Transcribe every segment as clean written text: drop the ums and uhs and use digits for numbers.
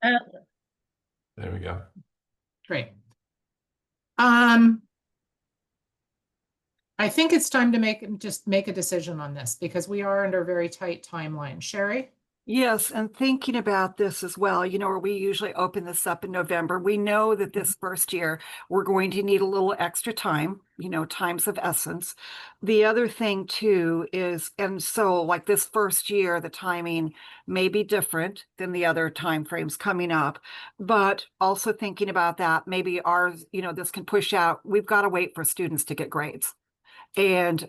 There we go. Great. I think it's time to make a decision on this because we are under a very tight timeline. Sherry? Yes, and thinking about this as well, we usually open this up in November. We know that this first year we're going to need a little extra time, time's of essence. The other thing too is, and so like this first year, the timing may be different than the other time frames coming up, but also thinking about that, maybe ours, this can push out. We've got to wait for students to get grades. And,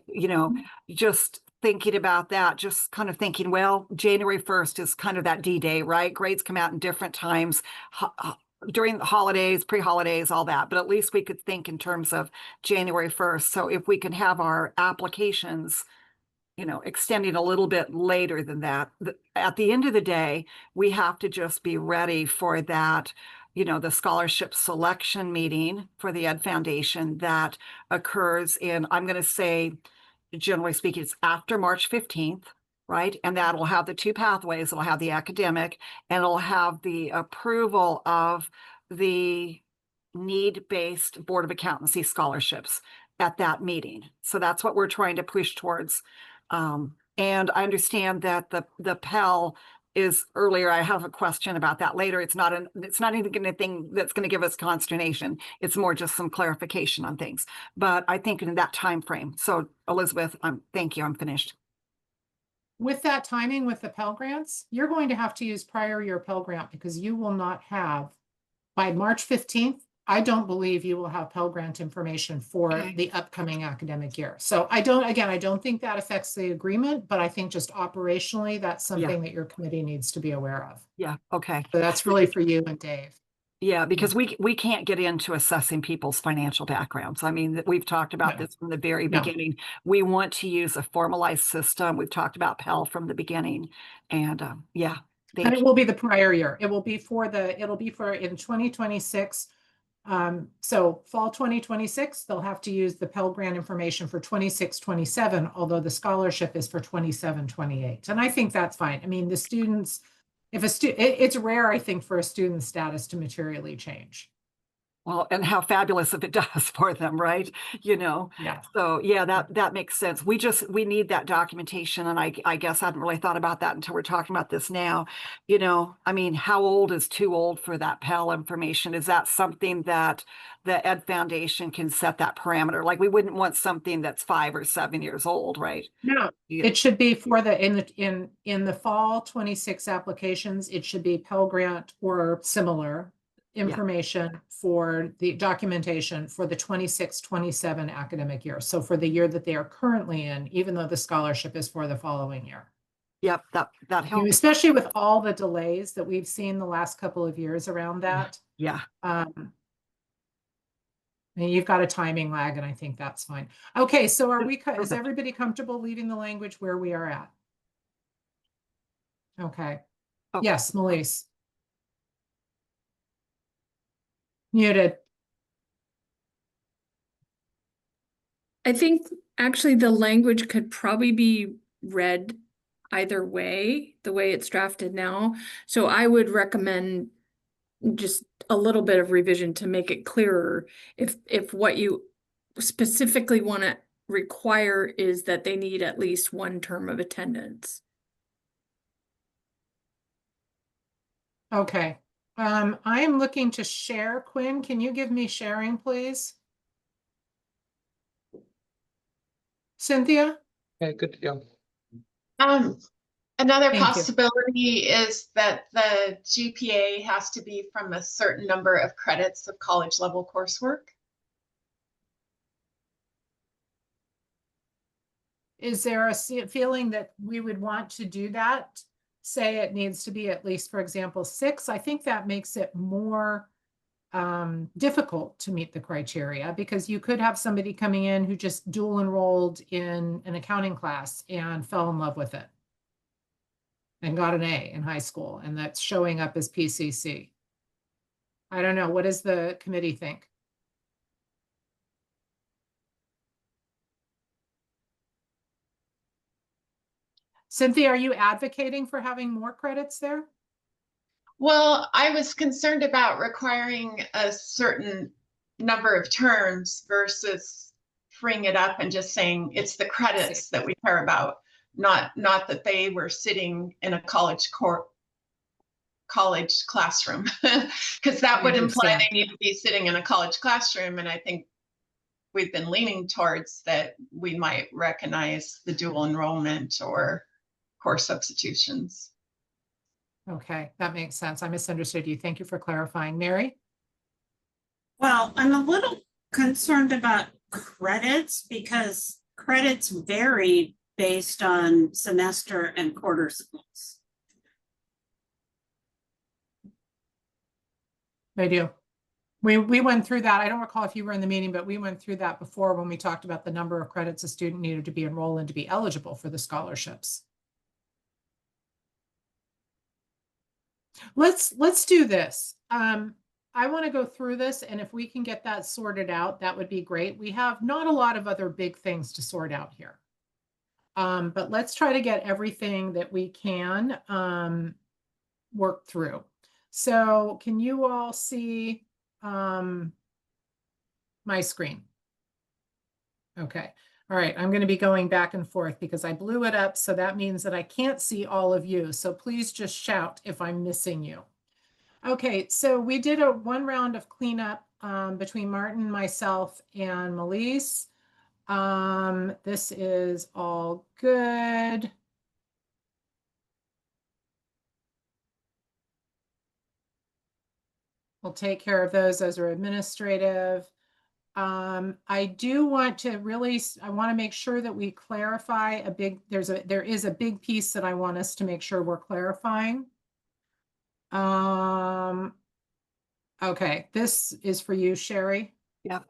just thinking about that, just kind of thinking, well, January 1st is kind of that D-Day, right? Grades come out in different times during the holidays, pre-holidays, all that. But at least we could think in terms of January 1st. So if we can have our applications, extending a little bit later than that, at the end of the day, we have to just be ready for that, the scholarship selection meeting for the Ed Foundation that occurs in, I'm going to say, generally speaking, it's after March 15th, right? And that'll have the two pathways. It'll have the academic and it'll have the approval of the need-based Board of Accountancy scholarships at that meeting. So that's what we're trying to push towards. And I understand that the Pell is earlier. I have a question about that later. It's not anything that's going to give us consternation. It's more just some clarification on things. But I think in that time frame. So Elizabeth, thank you. I'm finished. With that timing with the Pell Grants, you're going to have to use prior year Pell Grant because you will not have, by March 15th, I don't believe you will have Pell Grant information for the upcoming academic year. So I don't think that affects the agreement, but I think just operationally, that's something that your committee needs to be aware of. Yeah, okay. So that's really for you and Dave. Yeah, because we can't get into assessing people's financial backgrounds. I mean, we've talked about this from the very beginning. We want to use a formalized system. We've talked about Pell from the beginning. And yeah. And it will be the prior year. It'll be for in 2026. So fall 2026, they'll have to use the Pell Grant information for 26-27, although the scholarship is for 27-28. And I think that's fine. I mean, the students, it's rare, I think, for a student's status to materially change. Well, and how fabulous if it does for them, right? Yeah. So yeah, that makes sense. We need that documentation. And I guess I hadn't really thought about that until we're talking about this now. I mean, how old is too old for that Pell information? Is that something that the Ed Foundation can set that parameter? Like we wouldn't want something that's 5 or 7 years old, right? No, it should be for in the fall 26 applications, it should be Pell Grant or similar information for the documentation for the 26-27 academic year. So for the year that they are currently in, even though the scholarship is for the following year. Yep, that helps. Especially with all the delays that we've seen the last couple of years around that. Yeah. And you've got a timing lag, and I think that's fine. Okay, so is everybody comfortable leaving the language where we are at? Okay. Yes, Melise. Muted. I think actually the language could probably be read either way, the way it's drafted now. So I would recommend just a little bit of revision to make it clearer if what you specifically want to require is that they need at least one term of attendance. Okay. I am looking to share. Quinn, can you give me sharing, please? Cynthia? Okay, good to go. Another possibility is that the GPA has to be from a certain number of credits of college level coursework. Is there a feeling that we would want to do that? Say it needs to be at least, for example, 6. I think that makes it more difficult to meet the criteria because you could have somebody coming in who just dual enrolled in an accounting class and fell in love with it and got an A in high school, and that's showing up as PCC. I don't know. What does the committee think? Cynthia, are you advocating for having more credits there? Well, I was concerned about requiring a certain number of terms versus freeing it up and just saying it's the credits that we care about, not that they were sitting in a college classroom, because that I would imply understand. they need to be sitting in a college classroom. And I think we've been leaning towards that we might recognize the dual enrollment or course substitutions. Okay, that makes sense. I misunderstood you. Thank you for clarifying. Mary? Well, I'm a little concerned about credits because credits vary based on semester and quarter schools. I do. We went through that. I don't recall if you were in the meeting, but we went through that before when we talked about the number of credits a student needed to be enrolled and to be eligible for the scholarships. Let's do this. I want to go through this, and if we can get that sorted out, that would be great. We have not a lot of other big things to sort out here. But let's try to get everything that we can work through. So can you all see my screen? Okay. All right. I'm going to be going back and forth because I blew it up. So that means that I can't see all of you. So please just shout if I'm missing you. Okay. So we did one round of cleanup between Martin, myself, and Melise. This is all good. We'll take care of those. Those are administrative. I do want to really, I want to make sure that we clarify there is a big piece that I want us to make sure we're clarifying. Okay, this is for you, Sherry. Yep.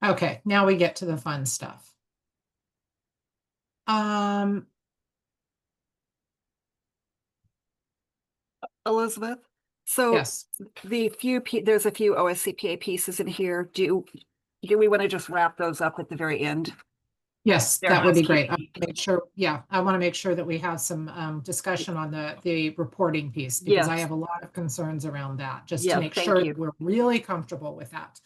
Okay, now we get to the fun stuff. Elizabeth, so Yes, there's a few OSCPA pieces in here. Do we want to just wrap those up at the very end? yes, They're that would be great. housekeeping. Make sure, yeah, I want to make sure that we have some discussion on the reporting piece because I Yes. have a lot of concerns around that, just Yeah, to make thank sure you. that we're really comfortable with that.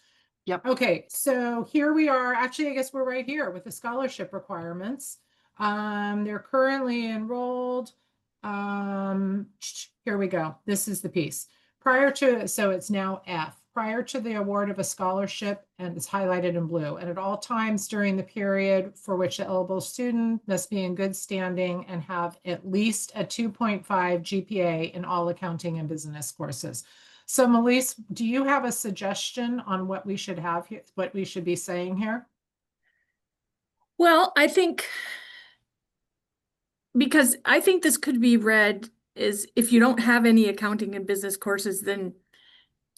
Yep. Okay, so here we are. Actually, I guess we're right here with the scholarship requirements. They're currently enrolled. Here we go. This is the piece. So it's now F. Prior to the award of a scholarship, and it's highlighted in blue, and at all times during the period for which the eligible student must be in good standing and have at least a 2.5 GPA in all accounting and business courses. So Melise, do you have a suggestion on what we should have here, what we should be saying here? Well, I think because I think this could be read is if you don't have any accounting and business courses, then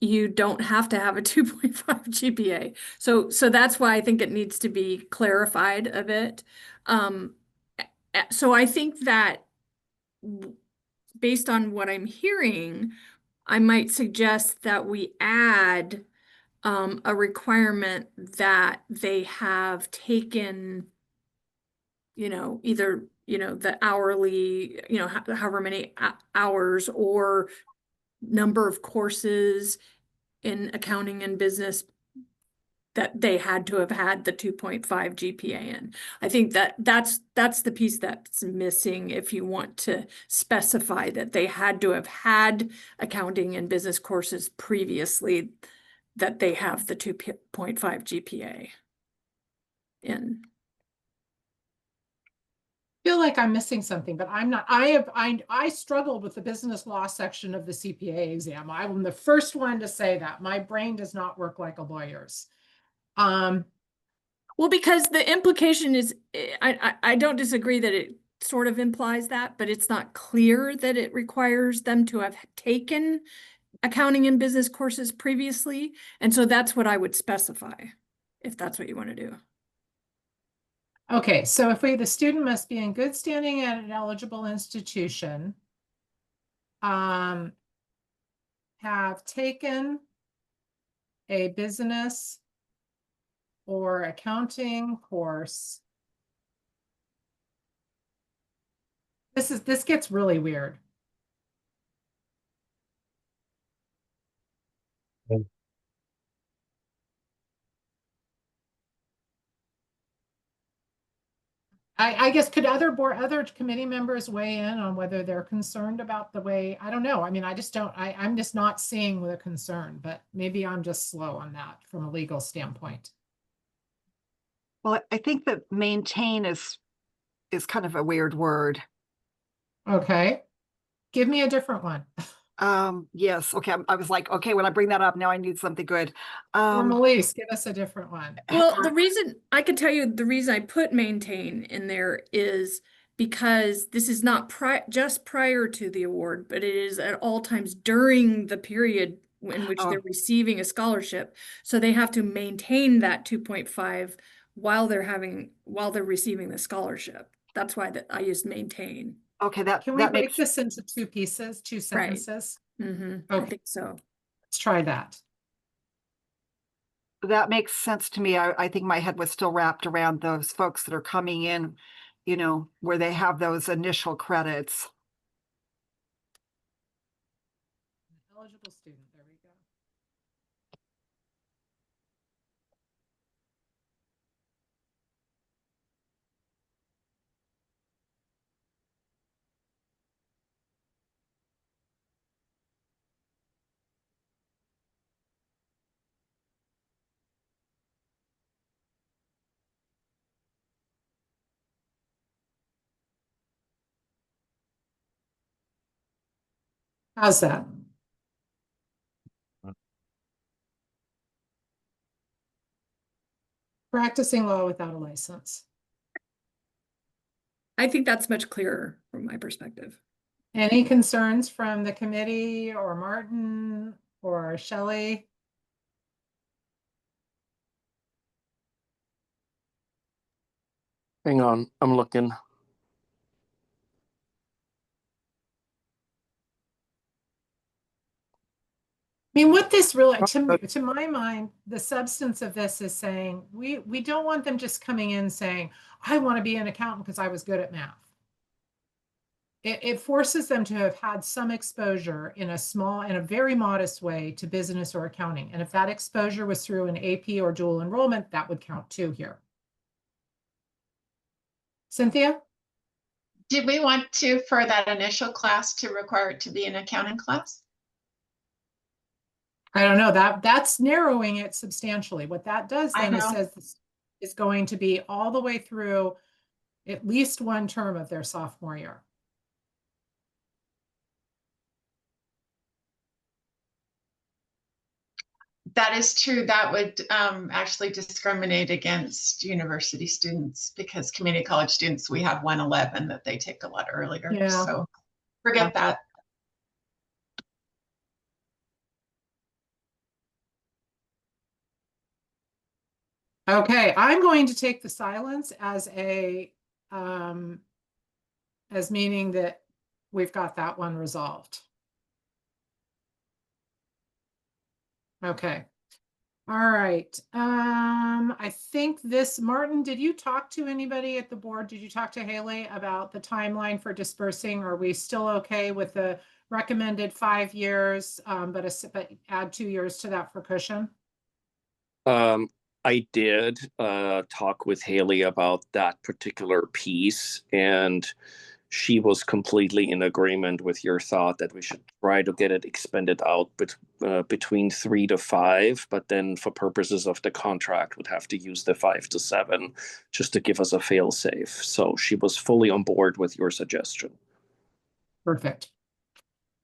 you don't have to have a 2.5 GPA. So that's why I think it needs to be clarified a bit. So I think that based on what I'm hearing, I might suggest that we add a requirement that they have taken, either, the hourly, however many hours or number of courses in accounting and business that they had to have had the 2.5 GPA in. I think that's the piece that's missing if you want to specify that they had to have had accounting and business courses previously, that they have the 2.5 GPA in. Feel like I'm missing something, but I'm not. I struggled with the business law section of the CPA exam. I'm the first one to say that. My brain does not work like a lawyer's. Well, because the implication is, I don't disagree that it sort of implies that, but it's not clear that it requires them to have taken accounting and business courses previously. And so that's what I would specify, if that's what you want to do. Okay, so if the student must be in good standing at an eligible institution, have taken a business or accounting course. This gets really weird. I guess could other committee members weigh in on whether they're concerned about the way, I don't know. I mean, I just don't, I'm just not seeing the concern, but maybe I'm just slow on that from a legal standpoint. Well, I think that maintain is kind of a weird word. Okay. Give me a different one. Yes, okay, I was like, okay, when I bring that up, now I need something good. Or Melise, give us a different one. Well, the reason I can tell you the reason I put maintain in there is because this is not just prior to the award, but it is at all times during the period in which they're Oh. receiving a scholarship. So they have to maintain that 2.5 while they're receiving the scholarship. That's why I used maintain. Okay, that Can we break makes, this into two pieces, two Right. sentences? I Okay. think so. Let's try that. that makes sense to me. I think my head was still wrapped around those folks that are coming in, you know, where they have those initial credits. Eligible student, there we go. How's that? Practicing law without a license. I think that's much clearer from my perspective. Any concerns from the committee or Martin or Shelley? Hang on, I'm looking. I mean, what this really, to my mind, the substance of this is saying, we don't want them just coming in saying, I want to be an accountant because I was good at math. It forces them to have had some exposure in a very modest way to business or accounting. And if that exposure was through an AP or dual enrollment, that would count too here. Cynthia? Did we want to, for that initial class, to require it to be an accounting class? I don't know, that's narrowing it substantially. What that does I then is know. says this is going to be all the way through at least one term of their sophomore year. That is true. That would actually discriminate against university students because community college students, we have 111 that they take a lot earlier. Yeah. So forget that. Okay, I'm going to take the silence as as meaning that we've got that one resolved. Okay. All right. I think Martin, did you talk to anybody at the board? Did you talk to Haley about the timeline for dispersing? Are we still okay with the recommended 5 years, but add 2 years to that for cushion? I did talk with Haley about that particular piece, and she was completely in agreement with your thought that we should try to get it expended out between 3 to 5, but then for purposes of the contract would have to use the 5 to 7 just to give us a fail safe. So she was fully on board with your suggestion. Perfect.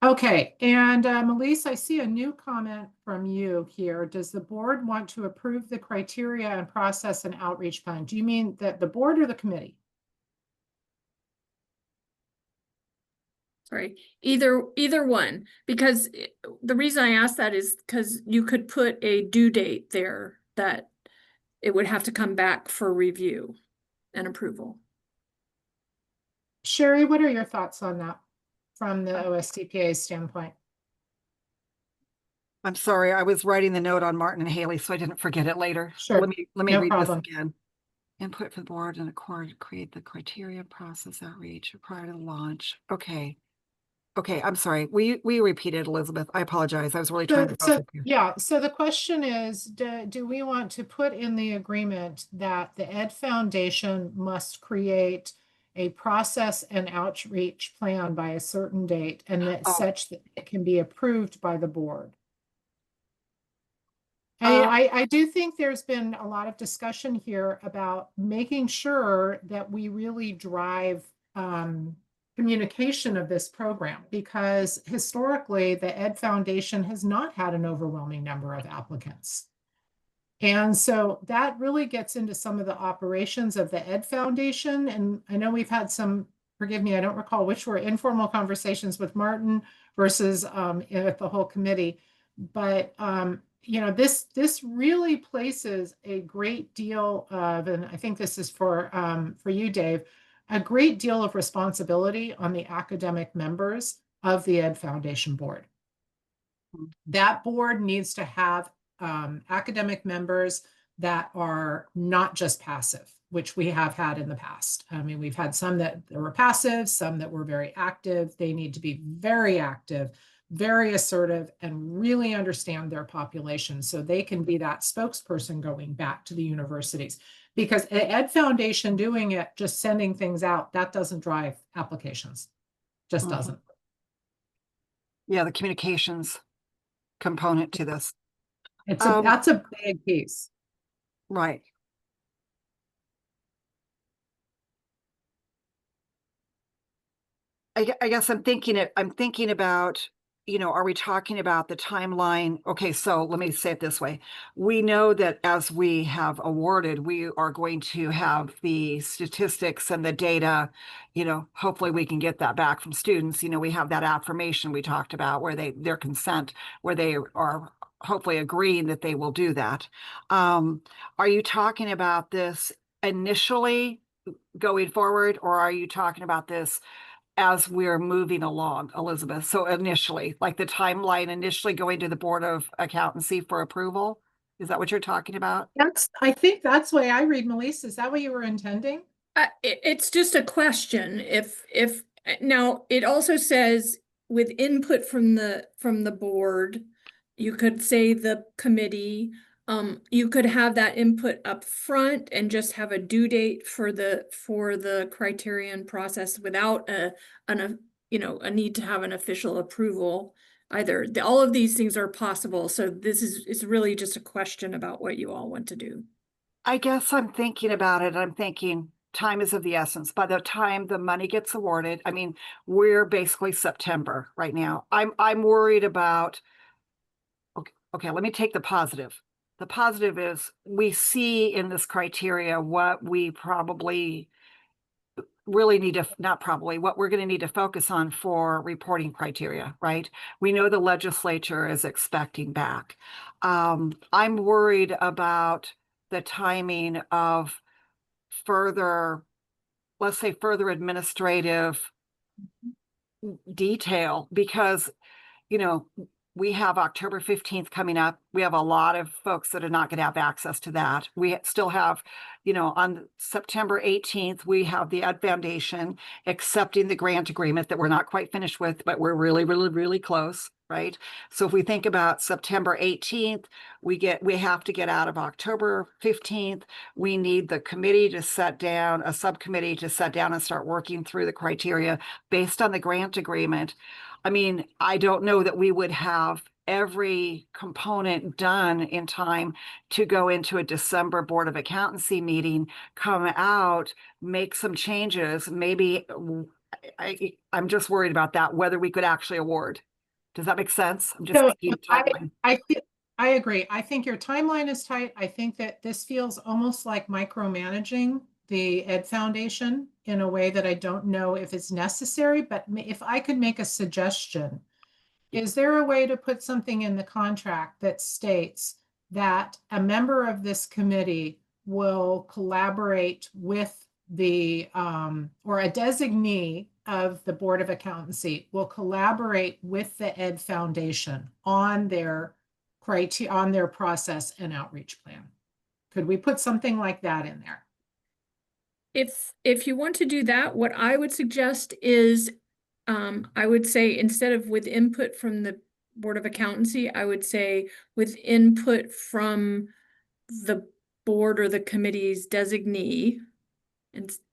Okay, and Melise, I see a new comment from you here. Does the board want to approve the criteria and process an outreach plan? Do you mean that the board or the committee? Sorry, either one, because the reason I asked that is because you could put a due date there that it would have to come back for review and approval. Sherry, what are your thoughts on that from the OSTPA standpoint? I'm sorry, I was writing the note on Martin and Haley, so I didn't forget it later. Sure, Let me no read this problem. again. Input from the board and accord, create the criteria process outreach prior to the launch. Okay. Okay, I'm sorry. We repeated, Elizabeth. I apologize. I was really trying to focus here. Yeah, so the question is, do we want to put in the agreement that the Ed Foundation must create a process and outreach plan by a certain date and that Oh. such that it can be approved by the board? Um, I do think there's been a lot of discussion here about making sure that we really drive communication of this program, because historically the Ed Foundation has not had an overwhelming number of applicants. And so that really gets into some of the operations of the Ed Foundation. And I know we've had some, forgive me, I don't recall which were informal conversations with Martin versus with the whole committee. But you know, this really places a great deal of, and I think this is for you, Dave, a great deal of responsibility on the academic members of the Ed Foundation board. That board needs to have academic members that are not just passive, which we have had in the past. I mean, we've had some that were passive, some that were very active. They need to be very active, very assertive, and really understand their population so they can be that spokesperson going back to the universities. Because Ed Foundation doing it, just sending things out, that doesn't drive applications. Just doesn't. Yeah, the communications component to this. That's a big piece. Right. I guess I'm thinking about, you know, are we talking about the timeline? Okay, so let me say it this way. We know that as we have awarded, we are going to have the statistics and the data, you know, hopefully we can get that back from students. You know, we have that affirmation we talked about where their consent, where they are hopefully agreeing that they will do that. Are you talking about this initially going forward, or are you talking about this as we're moving along, Elizabeth? So initially, like the timeline initially going to the Board of Accountancy for approval? Is that what you're talking about? I think that's the way I read, Melissa. Is that what you were intending? It's just a question. If now it also says with input from the board, you could say the committee. You could have that input up front and just have a due date for the criterion process without a need to have an official approval either. All of these things are possible. So this is really just a question about what you all want to do. I guess I'm thinking about it. I'm thinking time is of the essence. By the time the money gets awarded, I mean, we're basically September right now. I'm worried about, okay, let me take the positive. The positive is we see in this criteria what we probably really need to, not probably, what we're going to need to focus on for reporting criteria, right? We know the legislature is expecting back. I'm worried about the timing of further, let's say further administrative detail, because, you know, we have October 15th coming up. We have a lot of folks that are not going to have access to that. We still have, you know, on September 18th, we have the Ed Foundation accepting the grant agreement that we're not quite finished with, but we're really, really, really close, right? So if we think about September 18th, we have to get out of October 15th. We need the committee to set down, a subcommittee to set down and start working through the criteria based on the grant agreement. I mean, I don't know that we would have every component done in time to go into a December Board of Accountancy meeting, come out, make some changes. Maybe I'm just worried about that, whether we could actually award. Does that make sense? I'm just thinking timeline. I agree. I think your timeline is tight. I think that this feels almost like micromanaging the Ed Foundation in a way that I don't know if it's necessary, but if I could make a suggestion, is there a way to put something in the contract that states that a member of this committee will collaborate with the, or a designee of the Board of Accountancy will collaborate with the Ed Foundation on their criteria on their process and outreach plan. Could we put something like that in there? If you want to do that, what I would suggest is, I would say instead of with input from the Board of Accountancy, I would say with input from the board or the committee's designee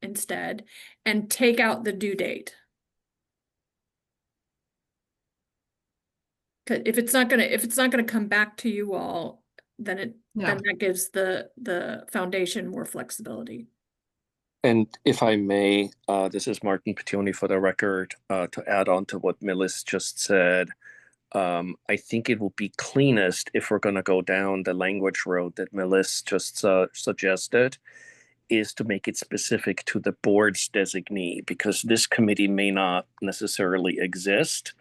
instead, and take out the due date. 'Cause if it's not gonna come back to you all, then No. that gives the foundation more flexibility. And if I may, this is Martin Petioni for the record, to add on to what Melis just said. I think it will be cleanest if we're going to go down the language road that Melis just suggested, is to make it specific to the board's designee, because this committee may not necessarily exist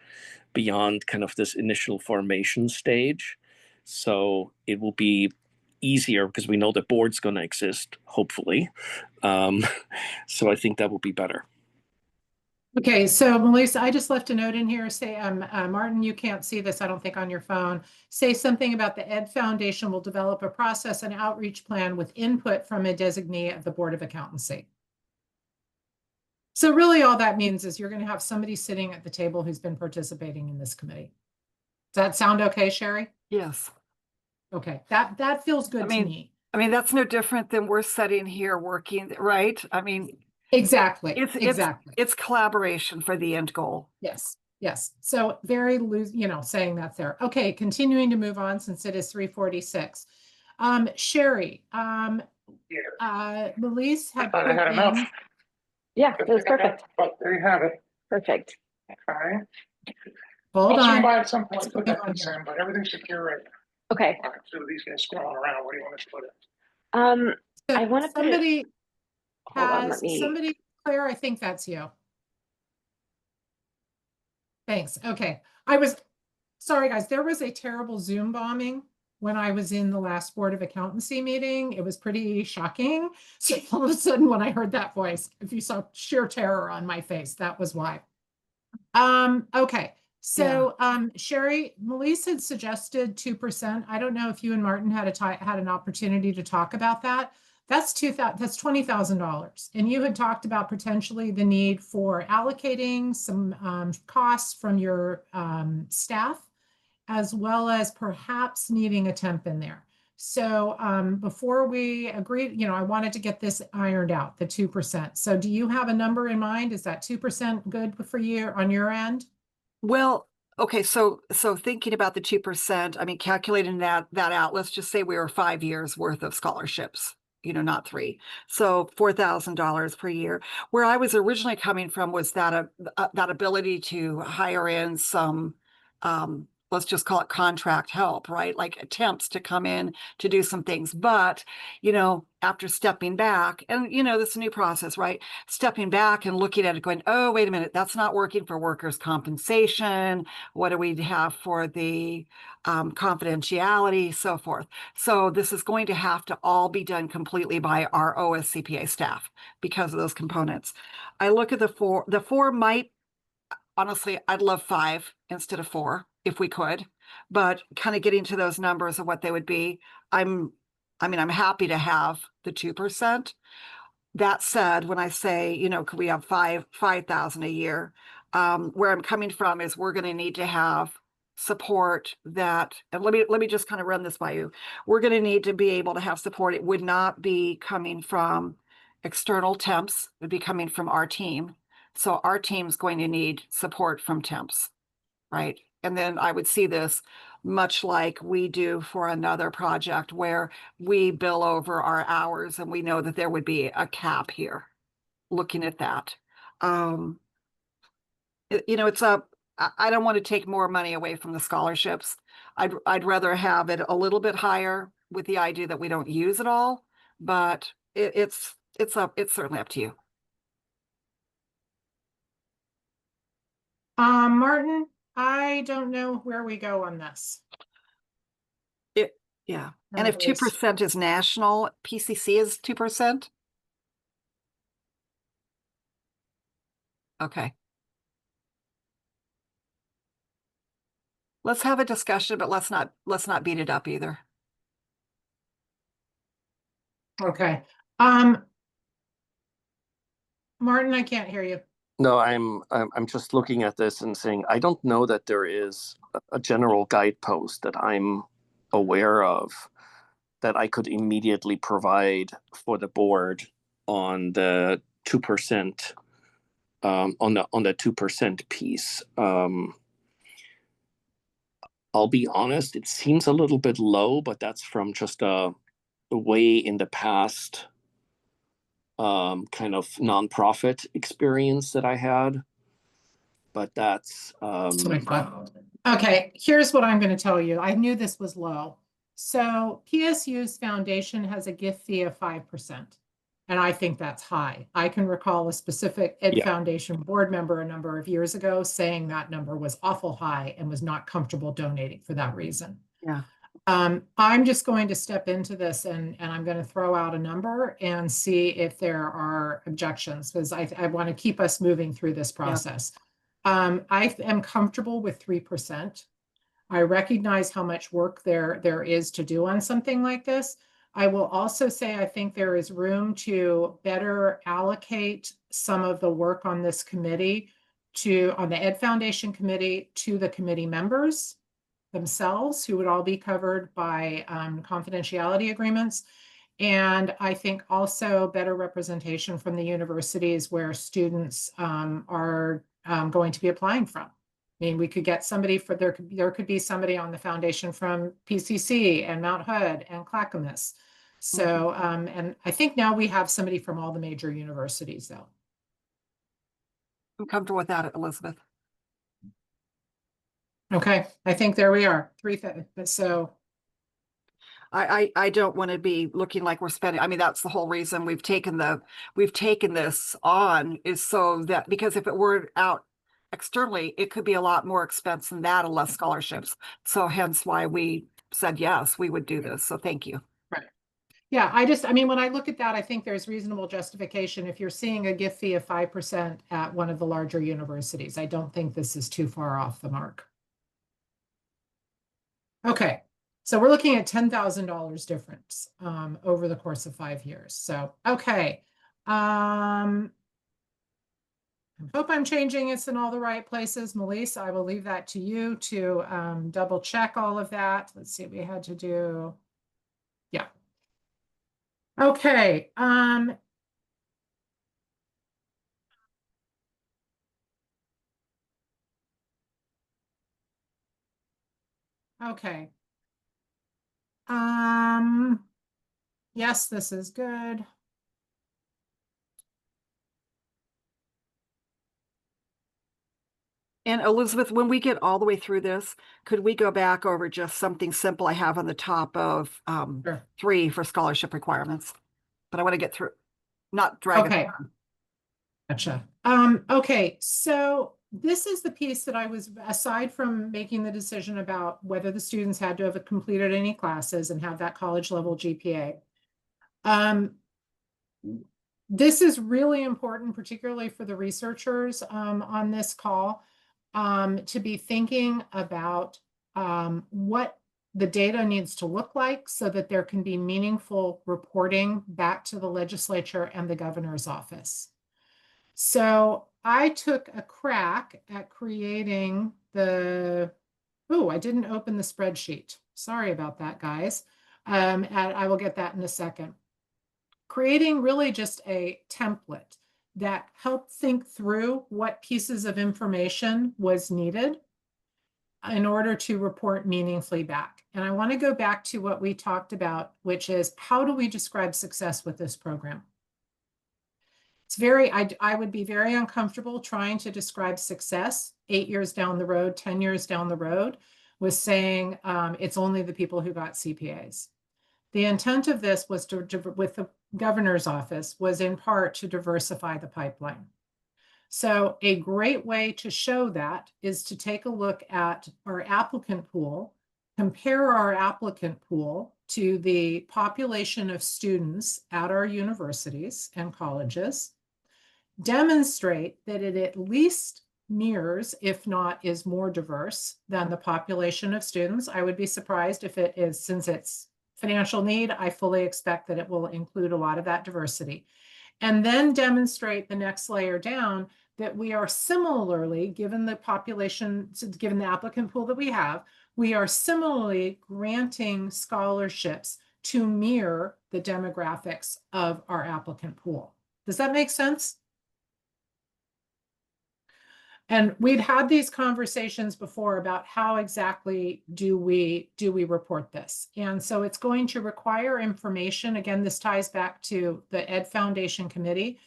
beyond kind of this initial formation stage. So it will be easier because we know the board's going to exist, hopefully. So I think that will be better. Okay, so Melissa, I just left a note in here, say, Martin, you can't see this, I don't think, on your phone. Say something about the Ed Foundation will develop a process and outreach plan with input from a designee of the Board of Accountancy. So really all that means is you're gonna have somebody sitting at the table who's been participating in this committee. Does that sound okay, Sherry? Yes. Okay, that feels good to mean, me. I mean, that's no different than we're sitting here working, right? I mean, Exactly, exactly. it's collaboration for the end goal. Yes, yes. So very loose, saying that's there. Okay, continuing to move on since it is 3:46. Sherry, Melise had thought I had put enough. in- Yeah, it was perfect. But there you have it. Perfect. Okay. Hold I'll swing on. by at some point, put Hold that on concern, but everything's secure right now. Okay. All right, so these guys scrolling around, what do you want us to put in? I want to put it. Somebody Hold on, has, let me. somebody, Claire, I think that's you. Thanks. Okay. Sorry, guys, there was a terrible Zoom bombing when I was in the last Board of Accountancy meeting. It was pretty shocking. So all of a sudden, when I heard that voice, if you saw sheer terror on my face, that was why. Okay. So, Sherry, Melise had suggested 2%. I don't know if you and Martin had an opportunity to talk about that. That's $20,000. And you had talked about potentially the need for allocating some costs from your staff, as well as perhaps needing a temp in there. So before we agreed, I wanted to get this ironed out, the 2%. So do you have a number in mind? Is that 2% good for you on your end? Well, okay, so thinking about the 2%, I mean, calculating that out, let's just say we were 5 years worth of scholarships, not 3. So $4,000 per year. Where I was originally coming from was that ability to hire in some, let's just call it contract help, right? Like attempts to come in to do some things. But, after stepping back and, this is a new process, right? Stepping back and looking at it going, oh, wait a minute, that's not working for workers' compensation. What do we have for the confidentiality, so forth. So this is going to have to all be done completely by our OSCPA staff because of those components. I look at the four might, honestly, I'd love 5 instead of 4 if we could, but kind of getting to those numbers of what they would be, I'm happy to have the 2%. That said, when I say, could we have 5,000 a year? Where I'm coming from is we're going to need to have support that, and let me just kind of run this by you. We're going to need to be able to have support. It would not be coming from external temps, it would be coming from our team. So our team's going to need support from temps, right? And then I would see this much like we do for another project where we bill over our hours and we know that there would be a cap here, looking at that. I don't want to take more money away from the scholarships. I'd rather have it a little bit higher with the idea that we don't use it all, but it's certainly up to you. Martin, I don't know where we go on this. Yeah. And if 2% is national, PCC is 2%? Okay. let's have a discussion, but let's not beat it up either. Okay. Martin, I can't hear you. No, I'm just looking at this and saying I don't know that there is a general guidepost that I'm aware of that I could immediately provide for the board on the 2% on the 2% piece. I'll be honest, it seems a little bit low, but that's from just a way in the past kind of nonprofit experience that I had. But that's That's what I thought. Okay, here's what I'm going to tell you. I knew this was low. So PSU's foundation has a gift fee of 5%. And I think that's high. I can recall a specific Ed Yeah. Foundation board member a number of years ago saying that number was awful high and was not comfortable donating for that reason. Yeah. I'm just going to step into this and I'm going to throw out a number and see if there are objections, because I want to keep us moving through this process. I am comfortable with 3%. I recognize how much work there is to do on something like this. I will also say I think there is room to better allocate some of the work on this committee on the Ed Foundation committee to the committee members themselves, who would all be covered by confidentiality agreements. And I think also better representation from the universities where students are going to be applying from. I mean, we could get somebody there could be somebody on the foundation from PCC and Mount Hood and Clackamas. So, and I think now we have somebody from all the major universities though. I'm comfortable with that, Elizabeth. Okay, I think there we are. So I don't want to be looking like we're spending. I mean, that's the whole reason we've taken this on, is so that, because if it were out externally, it could be a lot more expense than that and less scholarships. So hence why we said, yes, we would do this. So thank you. right. Yeah, I mean, when I look at that, I think there's reasonable justification if you're seeing a gift fee of 5% at one of the larger universities. I don't think this is too far off the mark. Okay, so we're looking at $10,000 difference over the course of 5 years. So, okay. I hope I'm changing this in all the right places. Melissa, I will leave that to you to double check all of that. Let's see, we had to do, yeah. Okay. Okay. Yes, this is good. And Elizabeth, when we get all the way through this, could we go back over just something simple I have on the top of Sure. 3 for scholarship requirements? But I want to get through, not drag Okay. it on. Gotcha. Okay, so this is the piece that I was, aside from making the decision about whether the students had to have completed any classes and have that college level GPA. This is really important, particularly for the researchers on this call, to be thinking about what the data needs to look like so that there can be meaningful reporting back to the legislature and the governor's office. So I took a crack at creating I didn't open the spreadsheet. Sorry about that, guys. And I will get that in a second. Creating really just a template that helped think through what pieces of information was needed in order to report meaningfully back. And I want to go back to what we talked about, which is how do we describe success with this program? It's I would be very uncomfortable trying to describe success 8 years down the road, 10 years down the road, with saying it's only the people who got CPAs. The intent of this was with the governor's office was in part to diversify the pipeline. So a great way to show that is to take a look at our applicant pool, compare our applicant pool to the population of students at our universities and colleges, demonstrate that it at least mirrors, if not is more diverse than the population of students. I would be surprised if it is, since it's financial need, I fully expect that it will include a lot of that diversity. And then demonstrate the next layer down that we are similarly, given the population, given the applicant pool that we have, we are similarly granting scholarships to mirror the demographics of our applicant pool. Does that make sense? And we'd had these conversations before about how exactly do we report this. And so it's going to require information. Again, this ties back to the Ed Foundation Committee.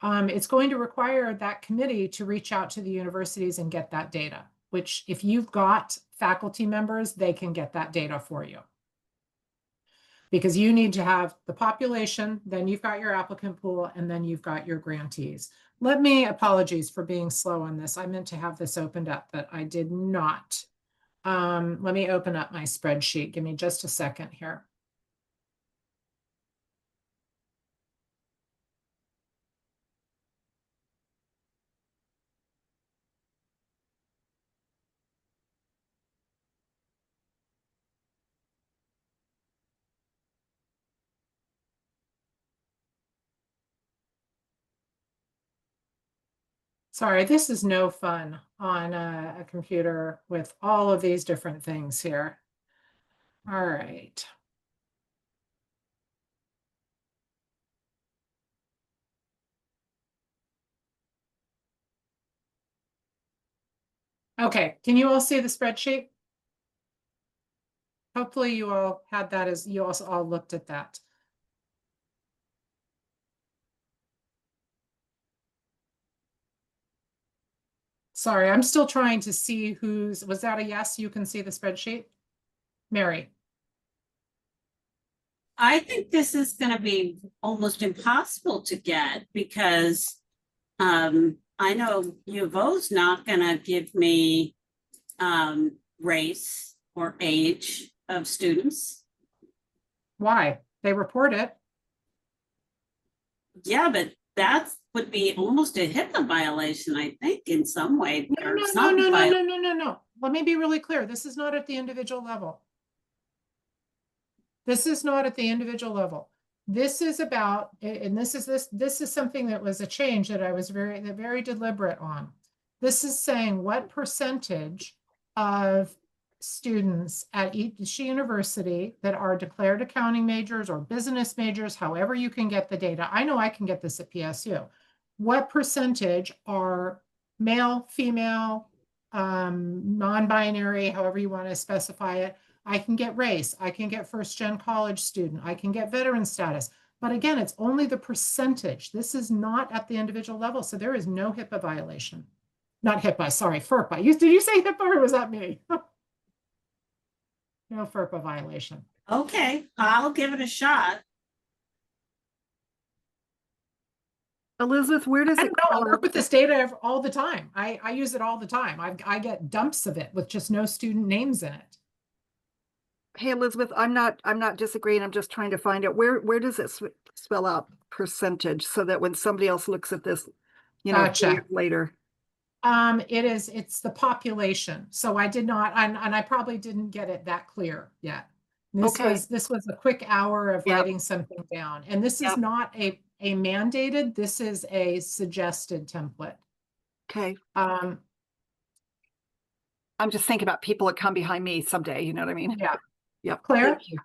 It's going to require that committee to reach out to the universities and get that data, which if you've got faculty members, they can get that data for you. Because you need to have the population, then you've got your applicant pool, and then you've got your grantees. Apologies for being slow on this. I meant to have this opened up, but I did not. Let me open up my spreadsheet. Give me just a second here. Sorry, this is no fun on a computer with all of these different things here. All right. Okay, can you all see the spreadsheet? Hopefully you all had that as you also all looked at that. Sorry, I'm still trying to see was that a yes? You can see the spreadsheet? Mary. I think this is going to be almost impossible to get because I know U of O's not going to give me race or age of students. Why? They report it. Yeah, but that would be almost a HIPAA violation, I think, in some way. No. Let me be really clear. This is not at the individual level. This is not at the individual level. This is about, and this is something that was a change that I was very deliberate on. This is saying what percentage of students at each university that are declared accounting majors or business majors, however you can get the data. I know I can get this at PSU. What percentage are male, female, non-binary, however you want to specify it? I can get race, I can get first-gen college student, I can get veteran status. But again, it's only the percentage. This is not at the individual level. So there is no HIPAA violation. Not HIPAA, sorry, FERPA. Did you say HIPAA or was that me? No FERPA violation. Okay, I'll give it a shot. Elizabeth, where does I it don't know, I go? work with this data all the time. I use it all the time. I get dumps of it with just no student names in it. Hey, Elizabeth, I'm not disagreeing. I'm just trying to find out where does it spell out percentage so that when somebody else looks at this, you know, Gotcha. years later. It's the population. So I did not, and I probably didn't get it that clear yet. This was a quick hour of writing something down. And this is not a mandated, this is a suggested template. Okay. Um, I'm just thinking about people that come behind me someday, you know what I mean? Yeah. Yep. Claire? Thank you.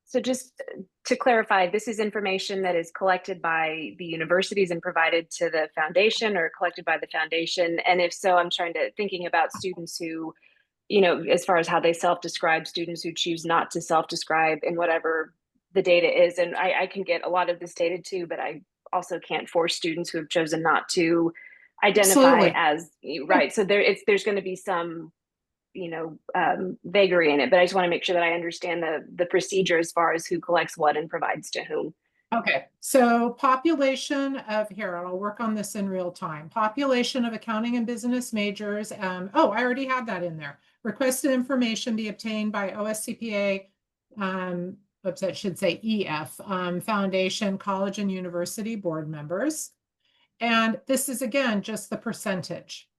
So just to clarify, this is information that is collected by the universities and provided to the foundation or collected by the foundation. And if so, I'm thinking about students who, you know, as far as how they self-describe, students who choose not to self-describe in whatever the data is. And I can get a lot of this data too, but I also can't force students who have chosen not to identify as, right. So there's going to be some, you know, vagary in it, but I just want to make sure that I understand the procedure as far as who collects what and provides to whom. Okay, so population of, here, I'll work on this in real time. Population of accounting and business majors. Oh, I already had that in there. Requested information be obtained by OSCPA, oops, that should say EF, Foundation, college and university board members. And this is again, just the percentage.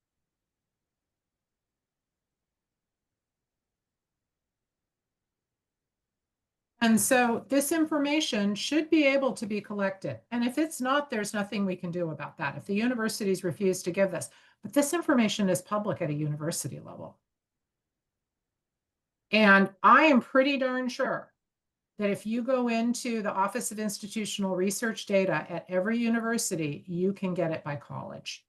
And so this information should be able to be collected. And if it's not, there's nothing we can do about that. If the universities refuse to give this, but this information is public at a university level. And I am pretty darn sure that if you go into the Office of Institutional Research Data at every university, you can get it by college.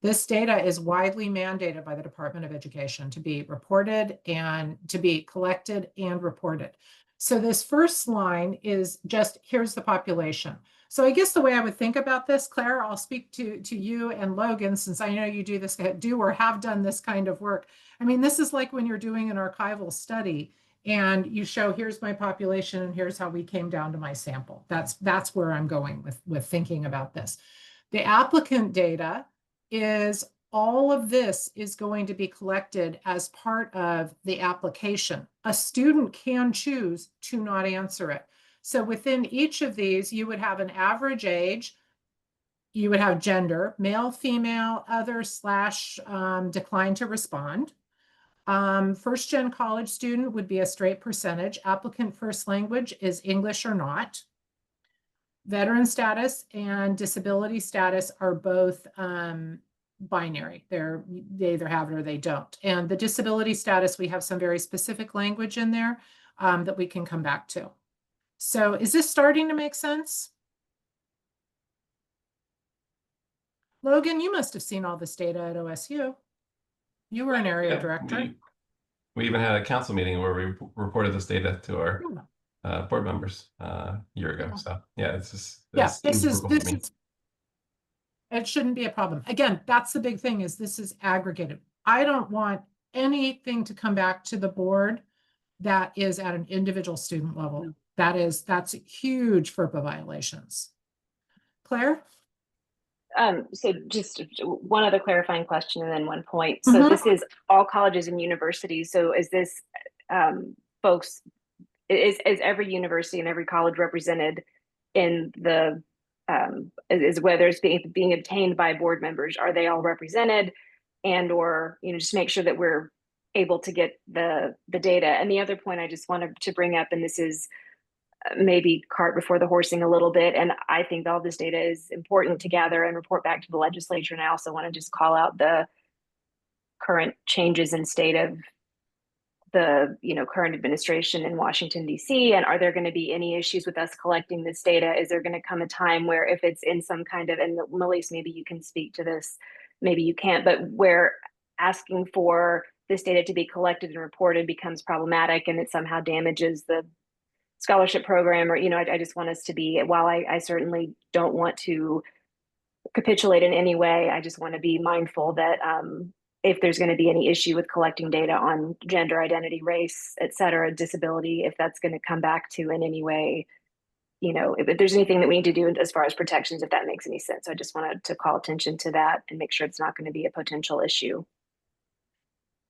This data is widely mandated by the Department of Education to be reported and to be collected and reported. So this first line is just, here's the population. So I guess the way I would think about this, Claire, I'll speak to you and Logan, since I know you do or have done this kind of work. I mean, this is like when you're doing an archival study and you show, here's my population and here's how we came down to my sample. That's where I'm going with thinking about this. The applicant data is all of this is going to be collected as part of the application. A student can choose to not answer it. So within each of these, you would have an average age, you would have gender, male, female, other / decline to respond. First gen college student would be a straight percentage. Applicant first language is English or not. Veteran status and disability status are both binary. They either have it or they don't. And the disability status, we have some very specific language in there that we can come back to. So is this starting to make sense? Logan, you must have seen all this data at OSU. You were an area director. We even had a council meeting where we reported this data to our board members a year ago. So yeah, it's just it shouldn't be a problem. Again, that's the big thing, is this is aggregated. I don't want anything to come back to the board that is at an individual student level. That's huge FERPA violations. Claire? So just one other clarifying question and then one point. So this is all colleges and universities. So is this folks, is every university and every college represented in the, is whether it's being obtained by board members, are they all represented? And or, just make sure that we're able to get the data. And the other point I just wanted to bring up, and this is maybe cart before the horsing a little bit, and I think all this data is important to gather and report back to the legislature. And I also want to just call out the current changes in state of the current administration in Washington, D.C. And are there going to be any issues with us collecting this data? Is there going to come a time where if it's in some kind of, and Melise, maybe you can speak to this, maybe you can't, but where asking for this data to be collected and reported becomes problematic and it somehow damages the scholarship program, or I just want us to be, while I certainly don't want to capitulate in any way, I just want to be mindful that if there's going to be any issue with collecting data on gender identity, race, et cetera, disability, if that's going to come back to in any way, if there's anything that we need to do as far as protections, if that makes any sense. So I just wanted to call attention to that and make sure it's not going to be a potential issue.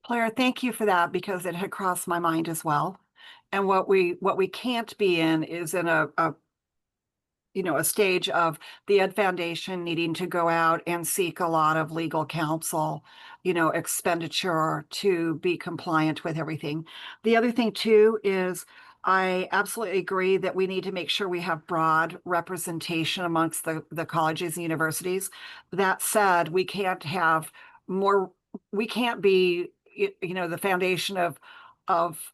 Claire, thank you for that, because it had crossed my mind as well. And what we can't be in is in a stage of the Ed Foundation needing to go out and seek a lot of legal counsel, expenditure to be compliant with everything. The other thing too is I absolutely agree that we need to make sure we have broad representation amongst the colleges and universities. That said, we can't be, the foundation of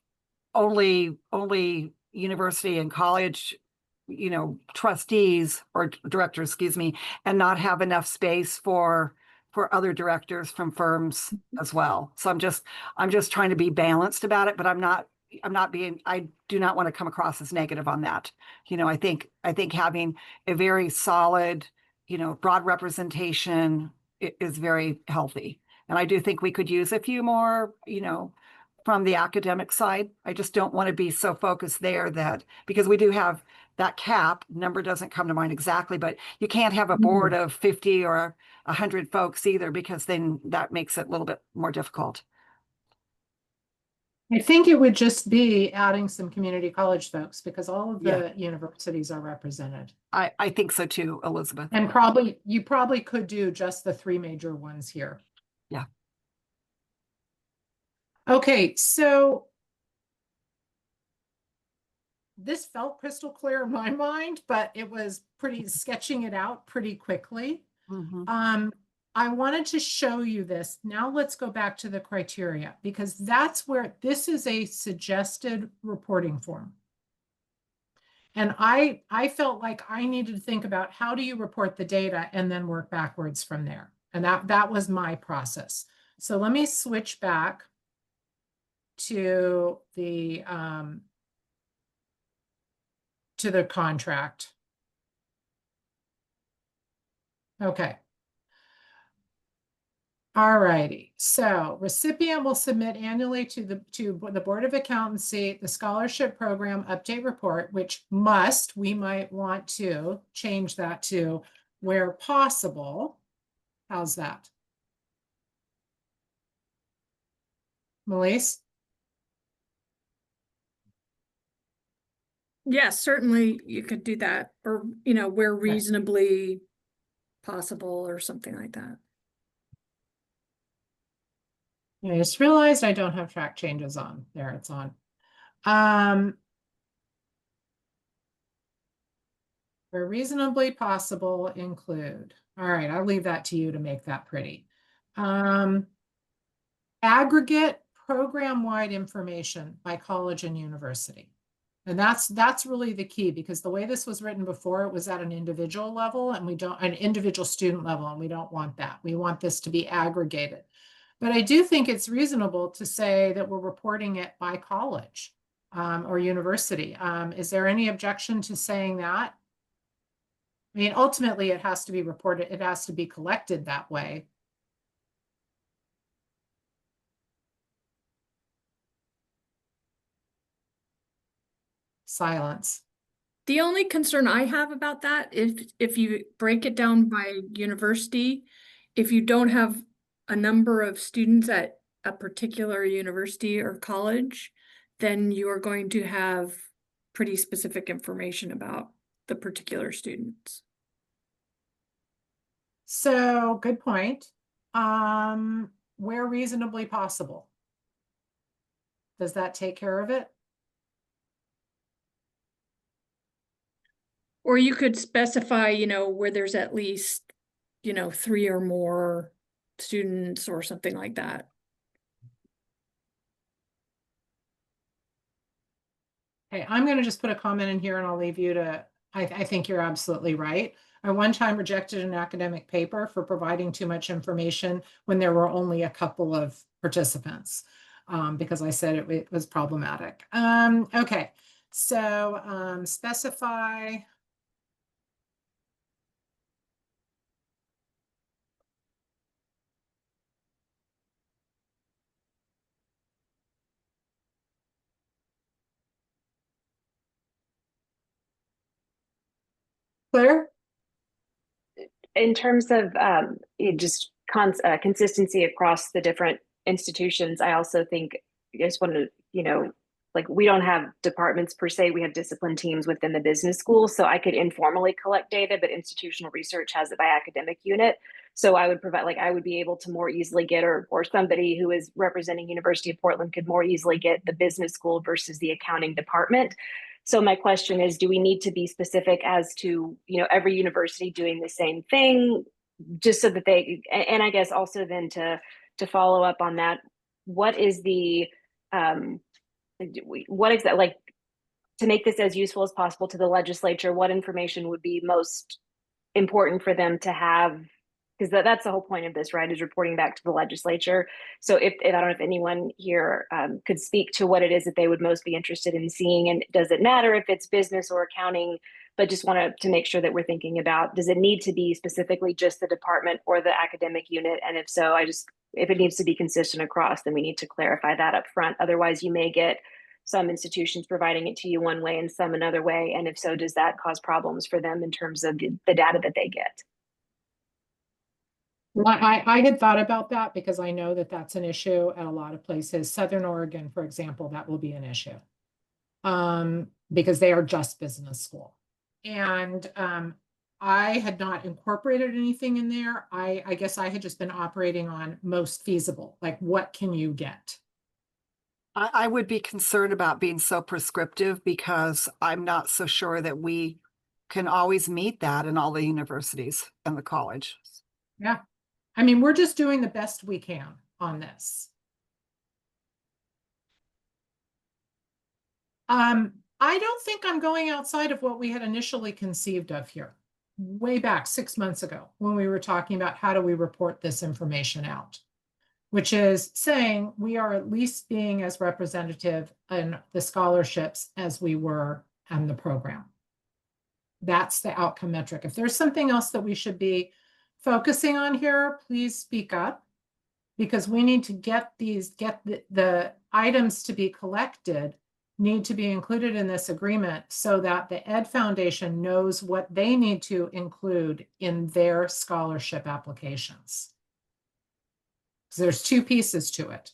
only university and college trustees or directors, and not have enough space for other directors from firms as well. So I'm just trying to be balanced about it, but I do not want to come across as negative on that. I think having a very solid, broad representation is very healthy. And I do think we could use a few more, from the academic side. I just don't want to be so focused there because we do have that cap number, doesn't come to mind exactly, but you can't have a board of 50 or 100 folks either, because then that makes it a little bit more difficult. I think it would just be adding some community college folks because all of the universities are represented. I think so too, Elizabeth. And you probably could do just the three major ones here. Yeah. Okay, so this felt crystal clear in my mind, but it was pretty sketching it out pretty quickly. Mhm. I wanted to show you this. Now let's go back to the criteria because that's where this is a suggested reporting form. And I felt like I needed to think about how do you report the data and then work backwards from there. And that was my process. So let me switch back to the contract. Okay. All righty. So recipient will submit annually to the Board of Accountancy the scholarship program update report, which we might want to change that to where possible. How's that? Melise? Yes, certainly you could do that, or, where reasonably possible or something like that. I just realized I don't have track changes on. There, it's on. Where reasonably possible include. All right, I'll leave that to you to make that pretty. Aggregate program-wide information by college and university. And that's really the key because the way this was written before, it was at an individual level and an individual student level, and we don't want that. We want this to be aggregated. But I do think it's reasonable to say that we're reporting it by college or university. Is there any objection to saying that? I mean, ultimately, it has to be reported. It has to be collected that way. Silence. The only concern I have about that, if you break it down by university, if you don't have a number of students at a particular university or college, then you are going to have pretty specific information about the particular students. So good point. Where reasonably possible. Does that take care of it? Or you could specify, where there's at least, 3 or more students or something like that. Okay, I'm going to just put a comment in here and I'll leave you to, I think you're absolutely right. I one time rejected an academic paper for providing too much information when there were only a couple of participants because I said it was problematic. Okay, so specify. Claire? In terms of consistency across the different institutions, I also think I just want to, like we don't have departments per se, we have discipline teams within the business school. So I could informally collect data, but institutional research has it by academic unit. So I would provide, I would be able to more easily get, or somebody who is representing University of Portland could more easily get the business school versus the accounting department. So my question is, do we need to be specific as to, every university doing the same thing, just so that they, and I guess also then to follow up on that, what is the, what exactly, to make this as useful as possible to the legislature, what information would be most important for them to have? Because that's the whole point of this, right, is reporting back to the legislature. So if I don't know if anyone here could speak to what it is that they would most be interested in seeing, and does it matter if it's business or accounting, but just wanted to make sure that we're thinking about, does it need to be specifically just the department or the academic unit? And if so, if it needs to be consistent across, then we need to clarify that up front. Otherwise, you may get some institutions providing it to you one way and some another way. And if so, does that cause problems for them in terms of the data that they get? Well, I had thought about that because I know that that's an issue at a lot of places. Southern Oregon, for example, that will be an issue. Because they are just business school. And I had not incorporated anything in there. I guess I had just been operating on most feasible, like what can you get? I would be concerned about being so prescriptive because I'm not so sure that we can always meet that in all the universities and the college. Yeah. I mean, we're just doing the best we can on this. I don't think I'm going outside of what we had initially conceived of here, way back 6 months ago, when we were talking about how do we report this information out, which is saying we are at least being as representative in the scholarships as we were in the program. That's the outcome metric. If there's something else that we should be focusing on here, please speak up, because we need to get the items to be collected need to be included in this agreement so that the Ed Foundation knows what they need to include in their scholarship applications. So there's two pieces to it,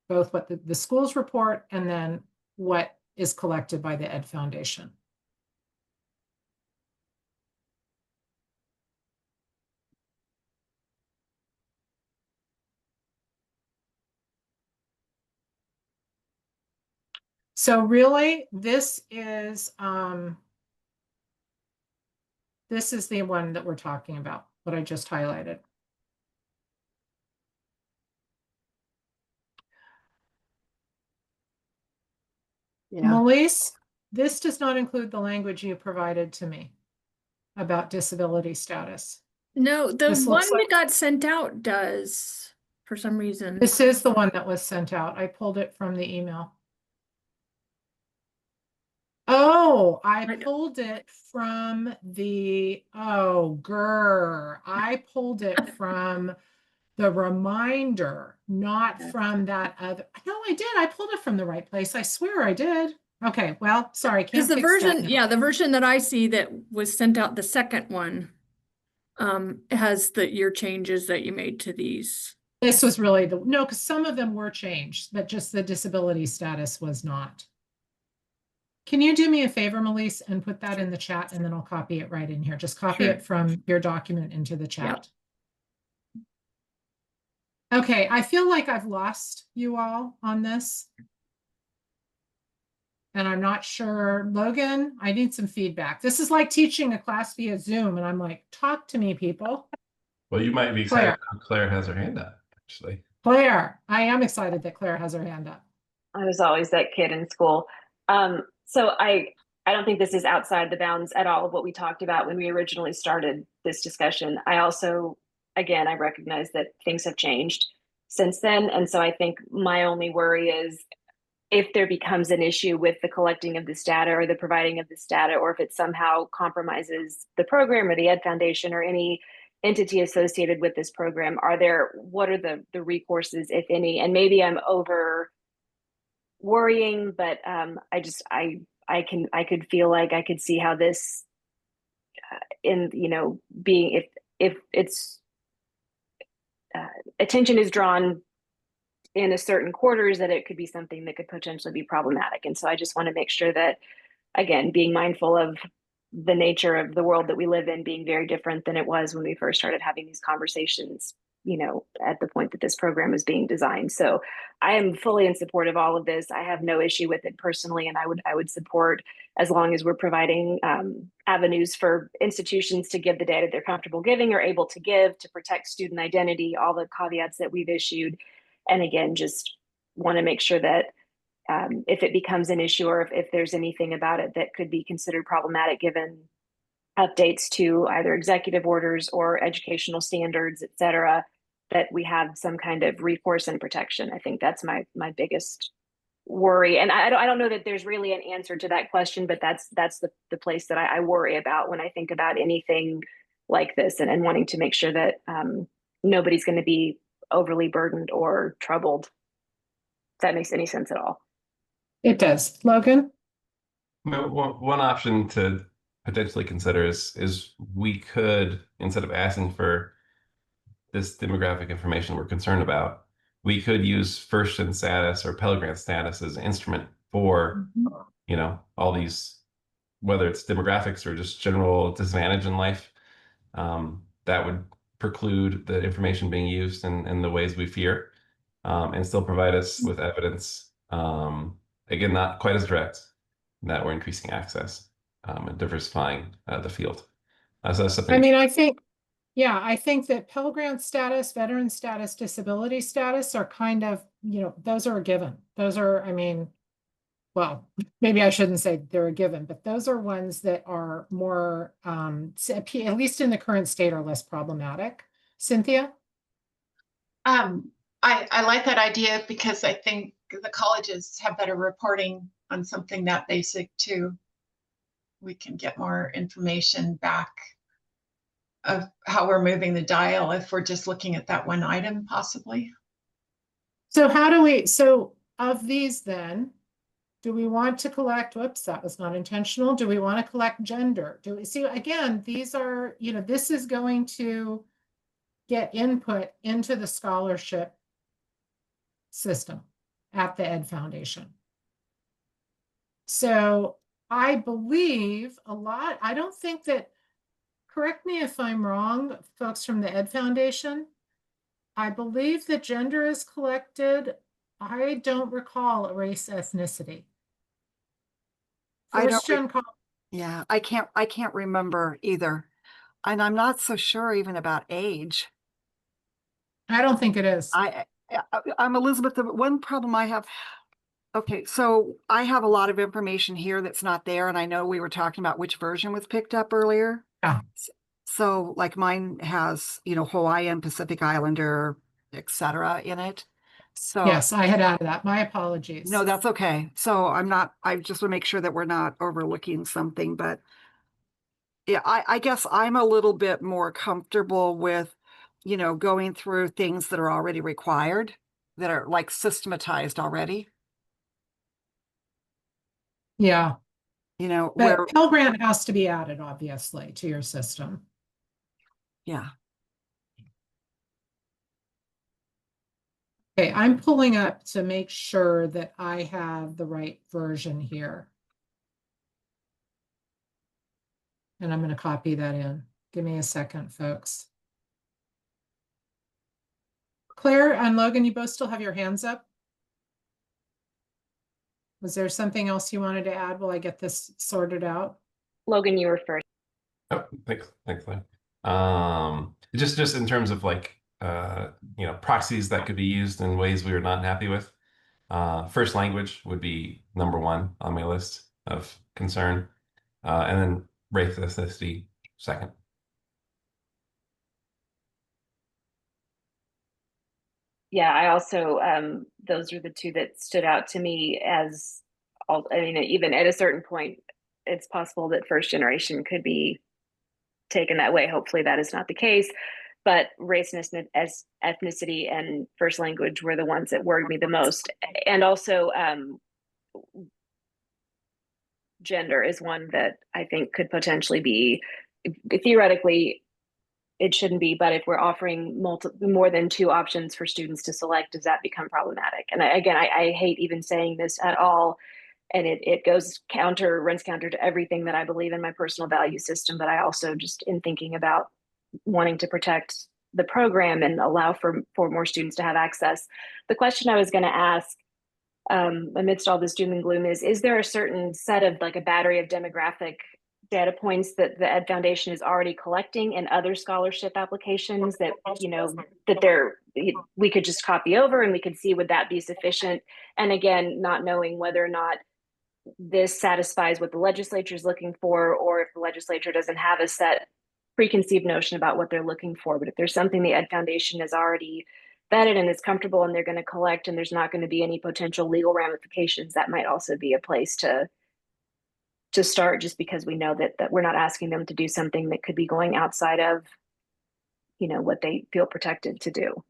both what the schools report and then what is collected by the Ed Foundation. So really, this is the one that we're talking about, what I just highlighted. Yeah. Melise, this does not include the language you provided to me about disability status. No, the This one looks that like- got sent out does, for some reason. This is the one that was sent out. I pulled it from the email. Oh, I Right. pulled it from the, oh, grr. I pulled it from the reminder, not from that other. No, I did. I pulled it from the right place. I swear I did. Okay, well, sorry, Because can't the fix that version, now. yeah, the version that I see that was sent out, the second one, has your changes that you made to these. This was really no, because some of them were changed, but just the disability status was not. Can you do me a favor, Melise, and put that in the chat, and then I'll copy it right in here. Just copy Sure. it from your document into the chat. Okay, I feel like I've lost you all on this. And I'm not sure, Logan, I need some feedback. This is like teaching a class via Zoom, and I'm like, talk to me, people. Well, you might be excited. Claire has her hand up, actually. Claire, I am excited that Claire has her hand up. I was always that kid in school. So I don't think this is outside the bounds at all of what we talked about when we originally started this discussion. I also, again, I recognize that things have changed since then. And so I think my only worry is if there becomes an issue with the collecting of this data or the providing of this data, or if it somehow compromises the program or the Ed Foundation or any entity associated with this program, what are the recourses, if any? And maybe I'm over worrying, but I could feel like I could see how this being if it's attention is drawn in a certain quarters, that it could be something that could potentially be problematic. And so I just want to make sure that, again, being mindful of the nature of the world that we live in being very different than it was when we first started having these conversations, at the point that this program is being designed. So I am fully in support of all of this. I have no issue with it personally, and I would support, as long as we're providing avenues for institutions to give the data they're comfortable giving or able to give to protect student identity, all the caveats that we've issued. And again, just want to make sure that if it becomes an issue, or if there's anything about it that could be considered problematic given updates to either executive orders or educational standards, et cetera, that we have some kind of recourse and protection. I think that's my biggest worry. And I don't know that there's really an answer to that question, but that's the place that I worry about when I think about anything like this, and wanting to make sure that nobody's going to be overly burdened or troubled. If that makes any sense at all. It does. Logan? No, one option to potentially consider is we could, instead of asking for this demographic information we're concerned about, we could use FirstGen status or Pell Grant status as an instrument for, you know, all these, whether it's demographics or just general disadvantage in life, that would preclude the information being used in the ways we fear, and still provide us with evidence, again, not quite as direct, that we're increasing access, and diversifying the field. So that's something. I mean, I think that Pell Grant status, veteran status, disability status are kind of, you know, those are a given. Those are, I mean, well, maybe I shouldn't say they're a given, but those are ones that are more, at least in the current state, are less problematic. Cynthia? I like that idea because I think the colleges have better reporting on something that basic too. We can get more information back of how we're moving the dial if we're just looking at that one item possibly. So how do we, so of these then, do we want to collect, whoops, that was not intentional. Do we want to collect gender? Do we see, again, these are, you know, this is going to get input into the scholarship system at the Ed Foundation. So I believe a lot, I don't think that, correct me if I'm wrong, folks from the Ed Foundation, I believe that gender is collected. I don't recall a race ethnicity. I don't First gen Yeah, I can't remember either. And I'm not so sure even about age. I don't think it is. I'm Elizabeth. The one problem I have, okay, so I have a lot of information here that's not there, and I know we were talking about which version was picked up earlier. Yeah. So like mine has, you know, Hawaiian, Pacific Islander, etc. in it. So Yes, I had added that. My apologies. no, that's okay. So I just want to make sure that we're not overlooking something, but yeah, I guess I'm a little bit more comfortable with, you know, going through things that are already required, that are like systematized already, Yeah, you know, but where, Pell Grant has to be added, obviously, to your system. yeah. Okay, I'm pulling up to make sure that I have the right version here. And I'm going to copy that in. Give me a second, folks. Claire and Logan, you both still have your hands up? Was there something else you wanted to add while I get this sorted out? Logan, you were first. Oh, thanks, Lynn. Just in terms of like, you know, proxies that could be used in ways we are not happy with. First language would be number one on my list of concern, and then race ethnicity second. Yeah, I also, those are the two that stood out to me as, all, I mean, even at a certain point, it's possible that first generation could be taken that way. Hopefully that is not the case, but race and ethnicity and first language were the ones that worried me the most. And also, gender is one that I think could potentially be, theoretically, it shouldn't be, but if we're offering more than two options for students to select, does that become problematic? And I hate even saying this at all, and it runs counter to everything that I believe in my personal value system, but I also just, in thinking about wanting to protect the program and allow for more students to have access. The question I was going to ask, amidst all this doom and gloom, is there a certain set of, like, a battery of demographic data points that the Ed Foundation is already collecting in other scholarship applications that, you know, that we could just copy over and we could see, would that be sufficient? And again, not knowing whether or not this satisfies what the legislature is looking for, or if the legislature doesn't have a set preconceived notion about what they're looking for. But if there's something the Ed Foundation has already vetted and is comfortable and they're going to collect, and there's not going to be any potential legal ramifications, that might also be a place to start, just because we know that we're not asking them to do something that could be going outside of, you know, what they feel protected to do.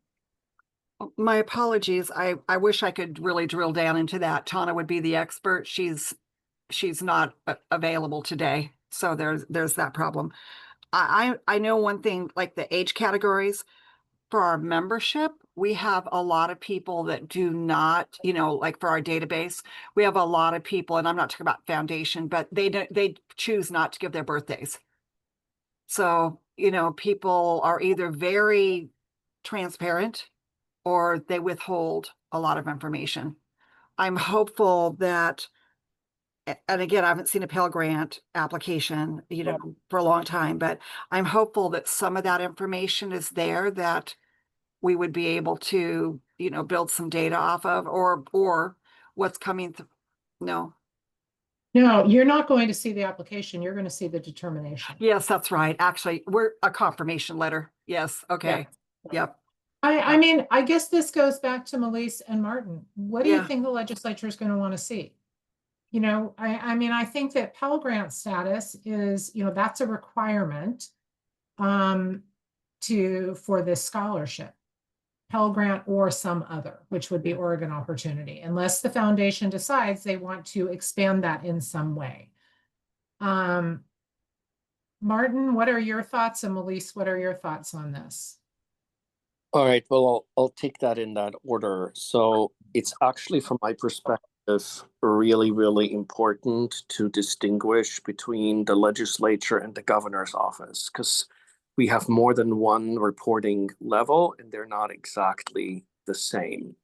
My apologies. I wish I could really drill down into that. Tana would be the expert. She's not available today. So there's that problem. I know one thing, like the age categories for our membership, we have a lot of people that do not, like for our database, we have a lot of people, and I'm not talking about foundation, but they choose not to give their birthdays. So, people are either very transparent or they withhold a lot of information. I'm hopeful that, and again, I haven't seen a Pell Grant application, for a long time, but I'm hopeful that some of that information is there that we would be able to, build some data off of, or what's coming. No. No, you're not going to see the application. You're going to see the determination. Yes, that's right. Actually, we're a confirmation letter. Yes. Okay. Yep. I mean, I guess this goes back to Melise and Martin. What do you Yeah. think the legislature is going to want to see? I mean, I think that Pell Grant status is, that's a requirement for this scholarship. Pell Grant or some other, which would be Oregon Opportunity, unless the foundation decides they want to expand that in some way. Martin, what are your thoughts? And Melise, what are your thoughts on this? All right, well, I'll take that in that order. So it's actually, from my perspective, really, really important to distinguish between the legislature and the governor's office, because we have more than one reporting level and they're not exactly the same.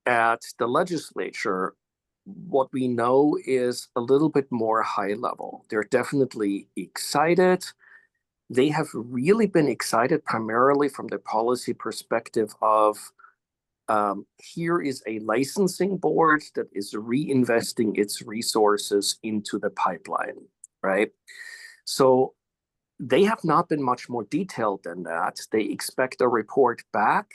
At the legislature, what we know is a little bit more high level. They're definitely excited. They have really been excited primarily from the policy perspective of here is a licensing board that is reinvesting its resources into the pipeline, right? So they have not been much more detailed than that. They expect a report back,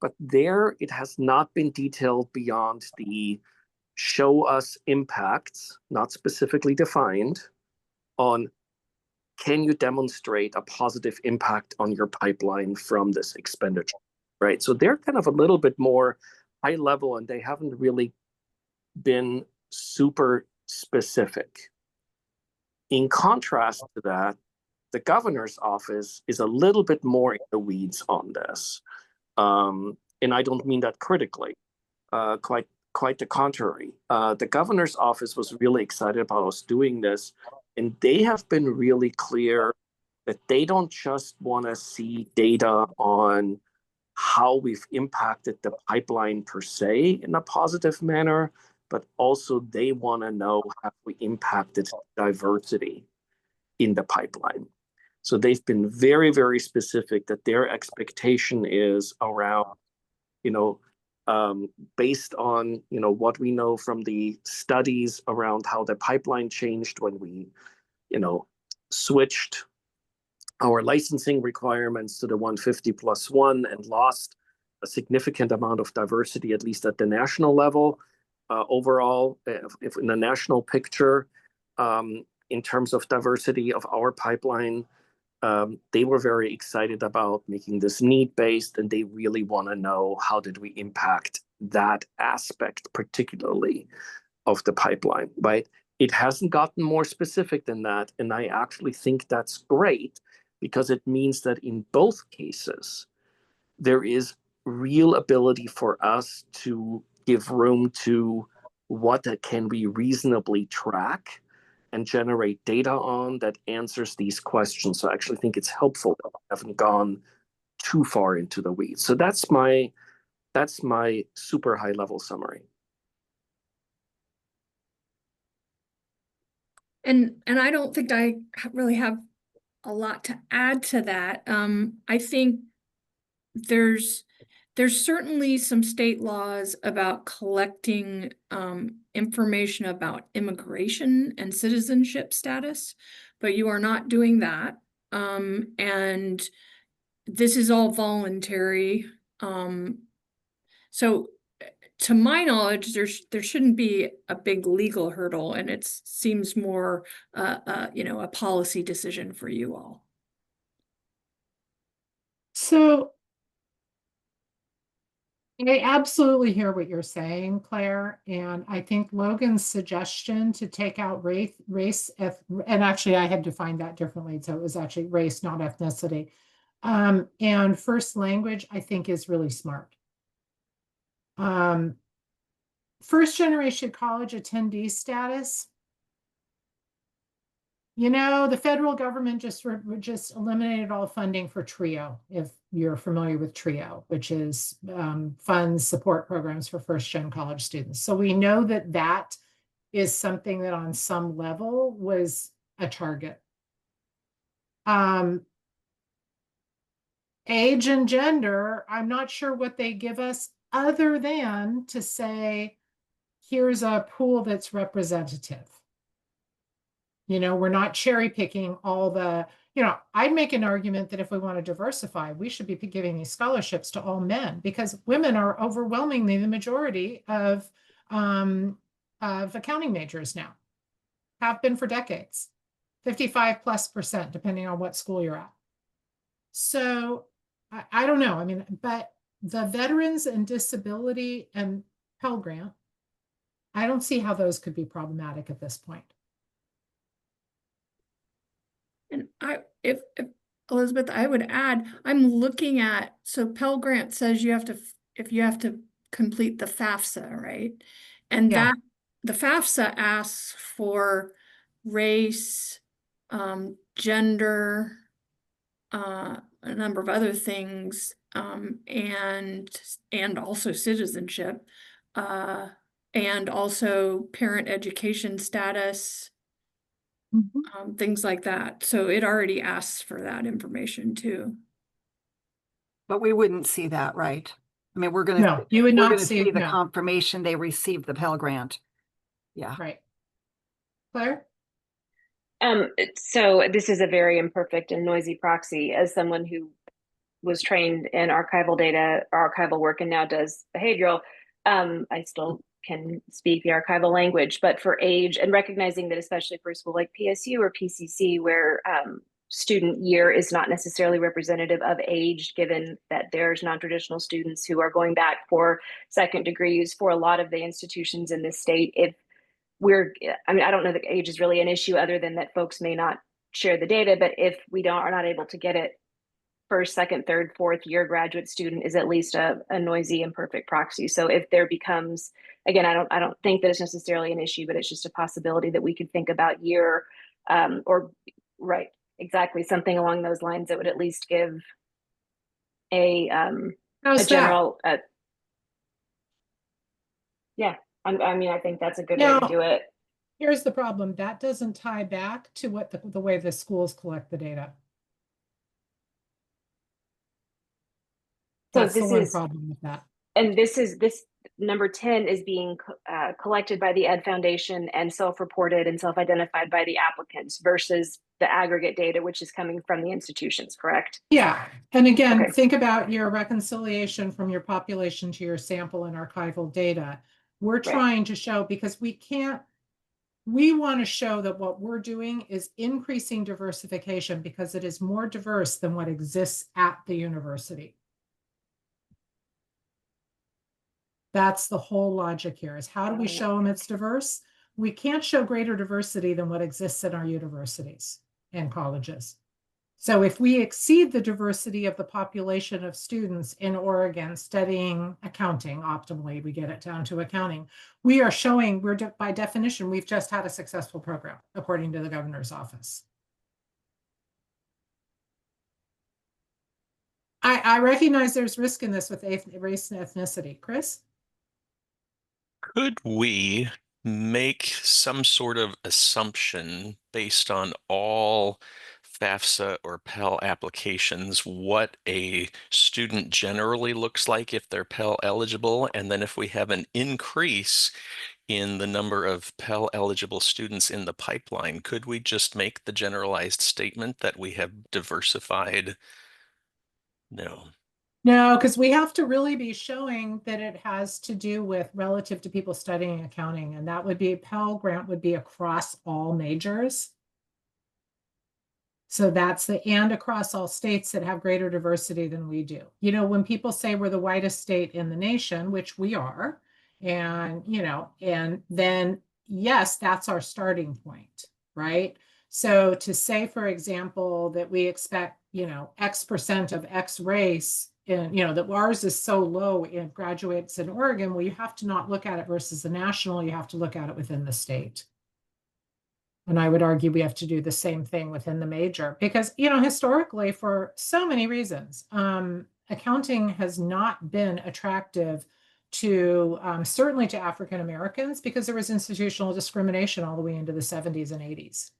but there it has not been detailed beyond the show us impacts, not specifically defined, on can you demonstrate a positive impact on your pipeline from this expenditure, right? So they're kind of a little bit more high level and they haven't really been super specific. In contrast to that, the governor's office is a little bit more in the weeds on this. And I don't mean that critically, quite the contrary. The governor's office was really excited about us doing this, and they have been really clear that they don't just want to see data on how we've impacted the pipeline per se in a positive manner, but also they want to know how we impacted diversity in the pipeline. So they've been very, very specific that their expectation is around, based on, what we know from the studies around how the pipeline changed when we, switched our licensing requirements to the 150+1 and lost a significant amount of diversity, at least at the national level. Overall, if in the national picture, in terms of diversity of our pipeline, they were very excited about making this need-based, and they really want to know how did we impact that aspect, particularly of the pipeline, right? It hasn't gotten more specific than that, and I actually think that's great because it means that in both cases, there is real ability for us to give room to what can we reasonably track and generate data on that answers these questions. So I actually think it's helpful that we haven't gone too far into the weeds. So that's my super high level summary. And I don't think I really have a lot to add to that. I think there's certainly some state laws about collecting information about immigration and citizenship status, but you are not doing that. And this is all voluntary. So to my knowledge, there shouldn't be a big legal hurdle, and it seems more a policy decision for you all. So I absolutely hear what you're saying, Claire, and I think Logan's suggestion to take out race, and actually I had defined that differently, so it was actually race, not ethnicity. And first language, I think, is really smart. First generation college attendee status. You know, the federal government just eliminated all funding for TRIO, if you're familiar with TRIO, which is funds support programs for first gen college students. So we know that that is something that on some level was a target. Age and gender, I'm not sure what they give us other than to say, here's a pool that's representative. You know, we're not cherry picking all the, you know, I'd make an argument that if we want to diversify, we should be giving these scholarships to all men, because women are overwhelmingly the majority of accounting majors now, have been for decades, 55+%, depending on what school you're at. So I don't know. I mean, but the veterans and disability and Pell Grant, I don't see how those could be problematic at this point. And if Elizabeth, I would add, I'm looking at, so Pell Grant says you have to, if you have to complete the FAFSA, right? And Yeah. that, the FAFSA asks for race, gender, a number of other things, and also citizenship, and also parent education status, things like that. So it already asks for that information too. But we wouldn't see that, right? I mean, No, you would we're not gonna see, see the no, confirmation they received the Pell Grant. Yeah. right. Claire? So this is a very imperfect and noisy proxy. As someone who was trained in archival data, archival work, and now does behavioral, I still can speak the archival language, but for age and recognizing that, especially for a school like PSU or PCC, where student year is not necessarily representative of age, given that there's non-traditional students who are going back for second degrees for a lot of the institutions in this state. If we're, I mean, I don't know that age is really an issue other than that folks may not share the data, but if we are not able to get it, first, second, third, fourth year graduate student is at least a noisy, imperfect proxy. So if there becomes, again, I don't think that it's necessarily an issue, but it's just a possibility that we could think about year, or right, exactly, something along those lines that would at least give a general, yeah. I mean, I think that's a good way to do it. Here's the problem. That doesn't tie back to what the way the schools collect the data. So That's this the one is problem with that. And this number 10 is being collected by the Ed Foundation and self-reported and self-identified by the applicants versus the aggregate data, which is coming from the institutions, correct? Yeah. And again, Okay. think about your reconciliation from your population to your sample and archival data. We're trying to show, because we want to show that what we're doing is increasing diversification because it is more diverse than what exists at the university. That's the whole logic here, is how do we show them it's diverse? We can't show greater diversity than what exists in our universities and colleges. So if we exceed the diversity of the population of students in Oregon studying accounting optimally, we get it down to accounting, we are showing, by definition, we've just had a successful program, according to the governor's office. I recognize there's risk in this with race and ethnicity. Chris? Could we make some sort of assumption based on all FAFSA or Pell applications, what a student generally looks like if they're Pell eligible? And then if we have an increase in the number of Pell eligible students in the pipeline, could we just make the generalized statement that we have diversified? No. No, because we have to really be showing that it has to do with relative to people studying accounting, and that would be, Pell Grant would be across all majors. So that's and across all states that have greater diversity than we do. You know, when people say we're the whitest state in the nation, which we are, and, you know, and then, yes, that's our starting point, right? So to say, for example, that we expect, X% of X race, and, that ours is so low in graduates in Oregon, well, you have to not look at it versus the national, you have to look at it within the state. And I would argue we have to do the same thing within the major because, historically, for so many reasons, accounting has not been attractive to certainly to African Americans because there was institutional discrimination all the way into the 70s and 80s.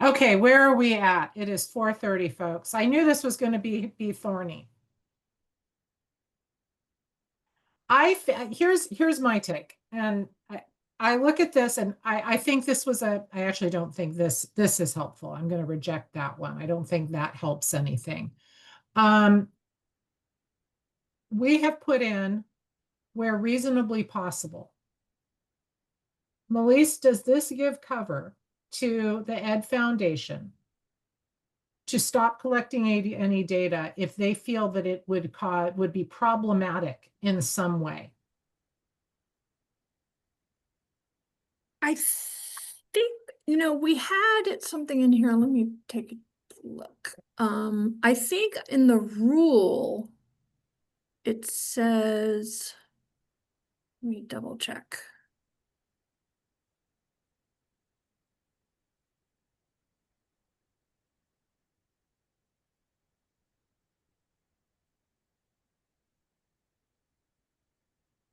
Okay, where are we at? It is 4:30, folks. I knew this was going to be thorny. Here's my take, and I look at this and I think this was I actually don't think this is helpful. I'm going to reject that one. I don't think that helps anything. We have put in where reasonably possible. Melise, does this give cover to the Ed Foundation to stop collecting any data if they feel that it would be problematic in some way? I think, we had something in here. Let me take a look. I think in the rule, it says, let me double check.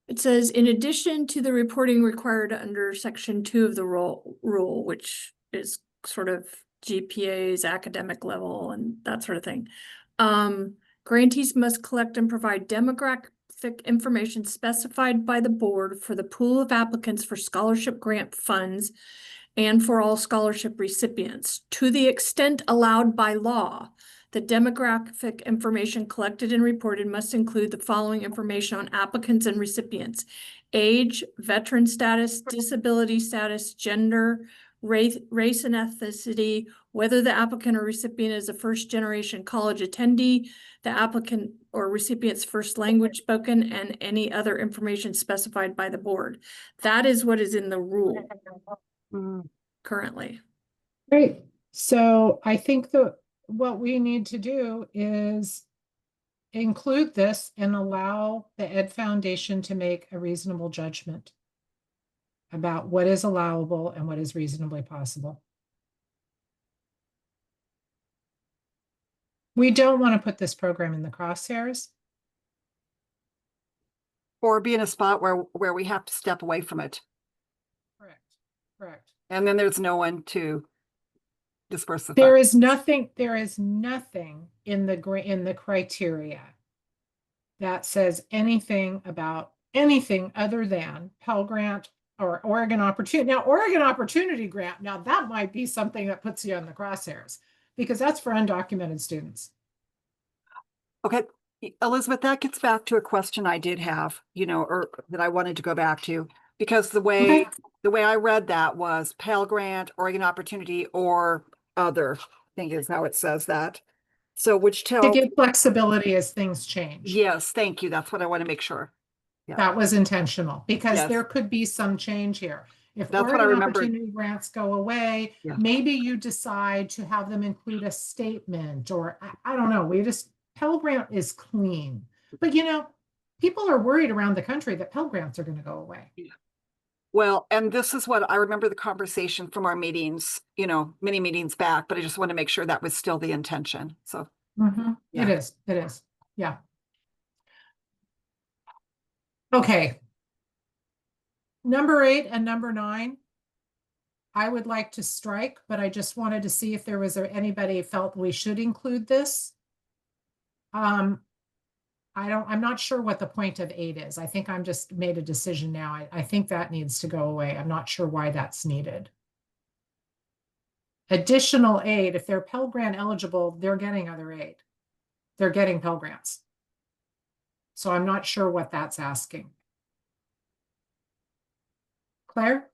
It says, in addition to the reporting required under section 2 of the rule, which is sort of GPA's academic level and that sort of thing, grantees must collect and provide demographic information specified by the board for the pool of applicants for scholarship grant funds and for all scholarship recipients to the extent allowed by law. The demographic information collected and reported must include the following information on applicants and recipients: age, veteran status, disability status, gender, race and ethnicity, whether the applicant or recipient is a first-generation college attendee, the applicant or recipient's first language spoken, and any other information specified by the board. That is what is in the rule currently. Great. So I think what we need to do is include this and allow the Ed Foundation to make a reasonable judgment about what is allowable and what is reasonably possible. We don't want to put this program in the crosshairs. Or be in a spot where we have to step away from it. Correct. And then there's no one to disperse the There funds. is nothing in the criteria that says anything about anything other than Pell Grant or Oregon Opportunity. Now, Oregon Opportunity Grant, now that might be something that puts you in the crosshairs because that's for undocumented students. Okay, Elizabeth, that gets back to a question I did have, or that I wanted to go back to, because the way I read that was Pell Grant, Oregon Opportunity, or other, I think is how it says that. So which To give flexibility as things change. Yes, thank you. That's what I want to make sure. Yeah. That was intentional because Yes. there could be some change here. If That's what I Oregon remembered. Opportunity Grants go away, Yeah. maybe you decide to have them include a statement or I don't know. Pell Grant is clean, but people are worried around the country that Pell Grants are going to go away. Well, and this is what I remember the conversation from our meetings, many meetings back, but I just want to make sure that was still the intention. So yeah. It is. Yeah. Okay. Number 8 and number 9, I would like to strike, but I just wanted to see if there was anybody felt we should include this. I'm not sure what the point of 8 is. I think I'm just made a decision now. I think that needs to go away. I'm not sure why that's needed. Additional aid, if they're Pell Grant eligible, they're getting other aid. They're getting Pell Grants. So I'm not sure what that's asking. Claire?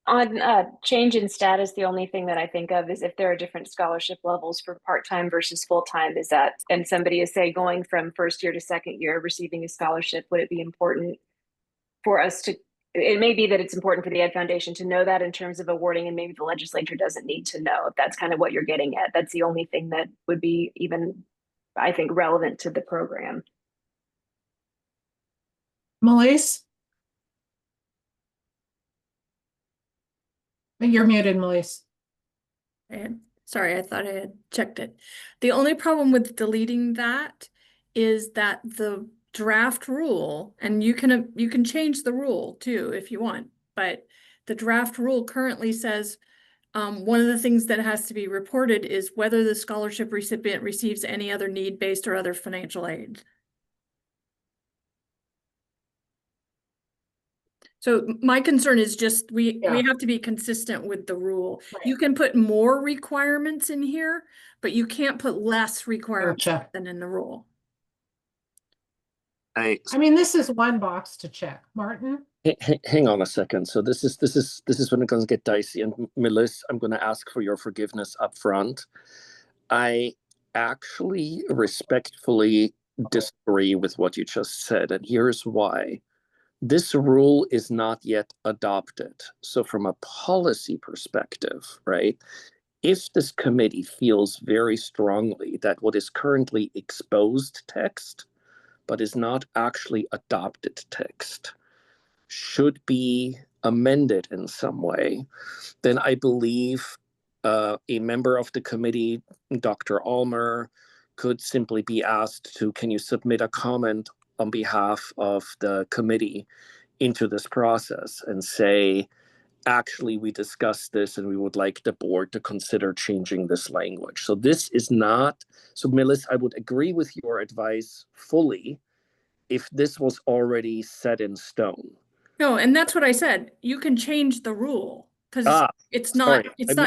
On change in status, the only thing that I think of is if there are different scholarship levels for part-time versus full-time, and somebody is, say, going from first year to second year receiving a scholarship, would it be important for us to, it may be that it's important for the Ed Foundation to know that in terms of awarding, and maybe the legislature doesn't need to know, if that's kind of what you're getting at. That's the only thing that would be even, I think, relevant to the program. Melise? You're muted, Melise. Sorry, I thought I had checked it. The only problem with deleting that is that the draft rule, and you can change the rule too if you want, but the draft rule currently says one of the things that has to be reported is whether the scholarship recipient receives any other need-based or other financial aid. So my concern is just we have to be consistent with the rule. Right. You can put more requirements in here, but you can't put less requirements Gotcha. than in the rule. I mean, this is one box to check. Martin? Hang on a second. So this is when it's going to get dicey. And Melissa, I'm going to ask for your forgiveness up front. I actually respectfully disagree with what you just said, and here's why. This rule is not yet adopted. So from a policy perspective, right, if this committee feels very strongly that what is currently exposed text, but is not actually adopted text, should be amended in some way, then I believe a member of the committee, Dr. Almer, could simply be asked to, can you submit a comment on behalf of the committee into this process and say, actually, we discussed this and we would like the board to consider changing this language. So this is not, so Melissa, I would agree with your advice fully if this was already set in stone. No, and that's what I said. You can change the rule because it's not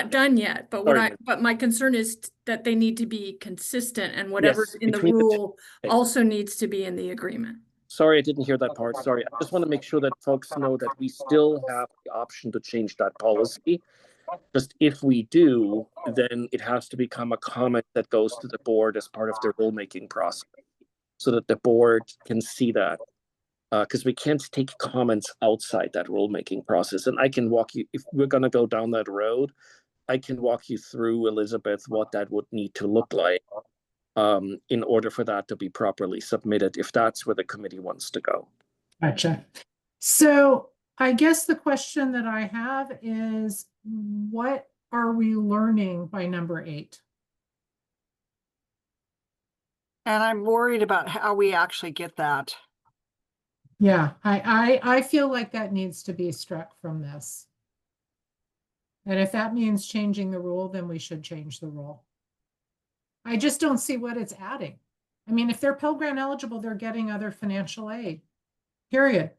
done yet. But but my concern is that they need to be consistent, and whatever's in the rule also needs to be in the agreement. Sorry, I didn't hear that part. Sorry. I just want to make sure that folks know that we still have the option to change that policy. Just if we do, then it has to become a comment that goes to the board as part of their rulemaking process so that the board can see that. Because we can't take comments outside that rulemaking process. And I can walk you, if we're going to go down that road, I can walk you through, Elizabeth, what that would need to look like in order for that to be properly submitted, if that's where the committee wants to go. Gotcha. So I guess the question that I have is, what are we learning by number 8? And I'm worried about how we actually get that. Yeah, I feel like that needs to be struck from this. And if that means changing the rule, then we should change the rule. I just don't see what it's adding. I mean, if they're Pell Grant eligible, they're getting other financial aid, period.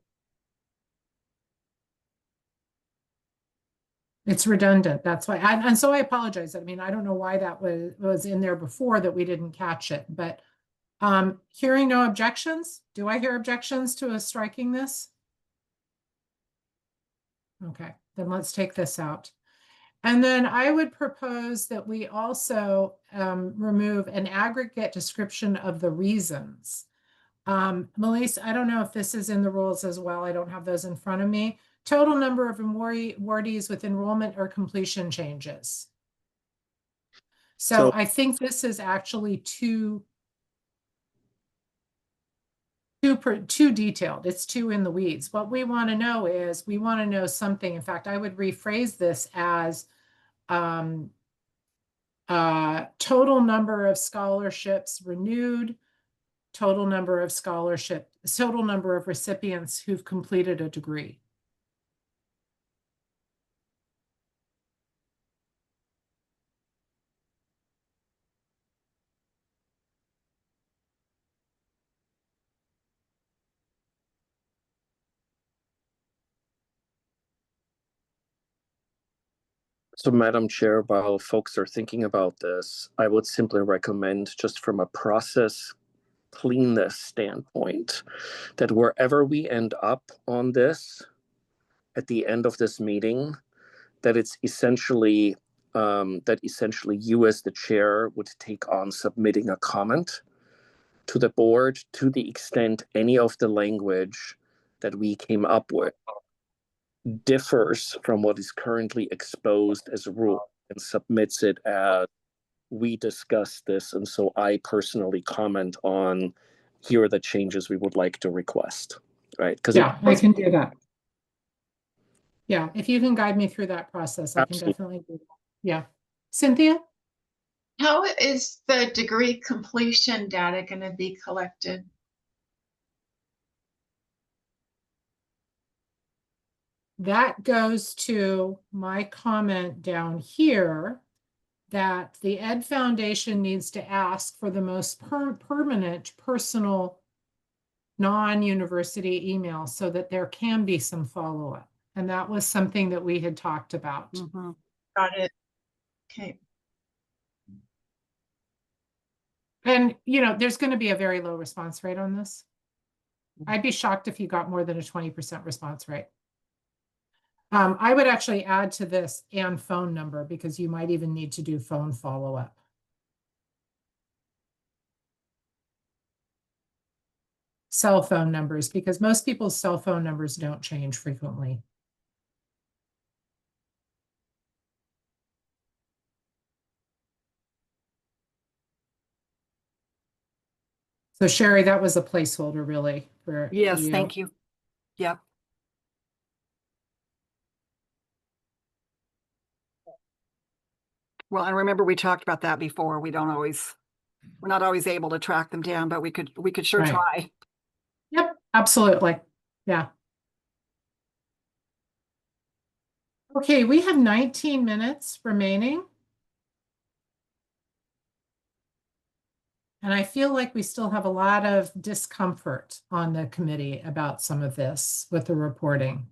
It's redundant. That's why, and so I apologize. I mean, I don't know why that was in there before that we didn't catch it, but hearing no objections. Do I hear objections to us striking this? Okay, then let's take this out. And then I would propose that we also remove an aggregate description of the reasons. Melissa, I don't know if this is in the rules as well. I don't have those in front of me. Total number of awardees with enrollment or completion changes. So I think this is actually too detailed. It's too in the weeds. What we want to know is we want to know something. In fact, I would rephrase this as total number of scholarships renewed, total number of recipients who've completed a degree. So, Madam Chair, while folks are thinking about this, I would simply recommend, just from a process cleanness standpoint, that wherever we end up on this at the end of this meeting, that it's essentially you as the chair would take on submitting a comment to the board to the extent any of the language that we came up with differs from what is currently exposed as a rule and submits it as we discussed this, and so I personally comment on here are the changes we would like to request, right? Because Yeah, I can do that. Yeah, if you can guide me through that process, I can Absolutely. definitely do that. Yeah. Cynthia? How is the degree completion data going to be collected? That goes to my comment down here that the Ed Foundation needs to ask for the most permanent personal non-university email so that there can be some follow-up. And that was something that we had talked about. Mhm. Got it. Okay. And, you know, there's going to be a very low response rate on this. I'd be shocked if you got more than a 20% response rate. I would actually add to this and phone number because you might even need to do phone follow-up. Cell phone numbers, because most people's cell phone numbers don't change frequently. So Sherry, that was a placeholder really for Yes, you. thank you. Yep. Well, and remember we talked about that before. We're not always able to track them down, but we could sure Right. try. Yep, absolutely. Yeah. Okay, we have 19 minutes remaining. And I feel like we still have a lot of discomfort on the committee about some of this with the reporting.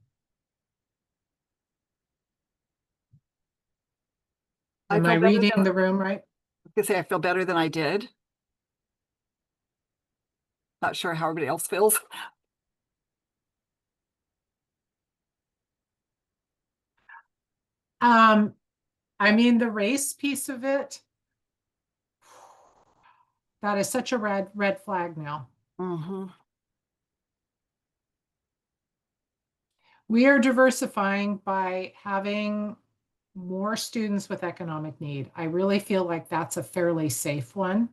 I Am feel I better reading than- the room right? I say I feel better than I did. Not sure how everybody else feels. I mean, the race piece of it, that is such a red flag now. Mhm. We are diversifying by having more students with economic need. I really feel like that's a fairly safe one.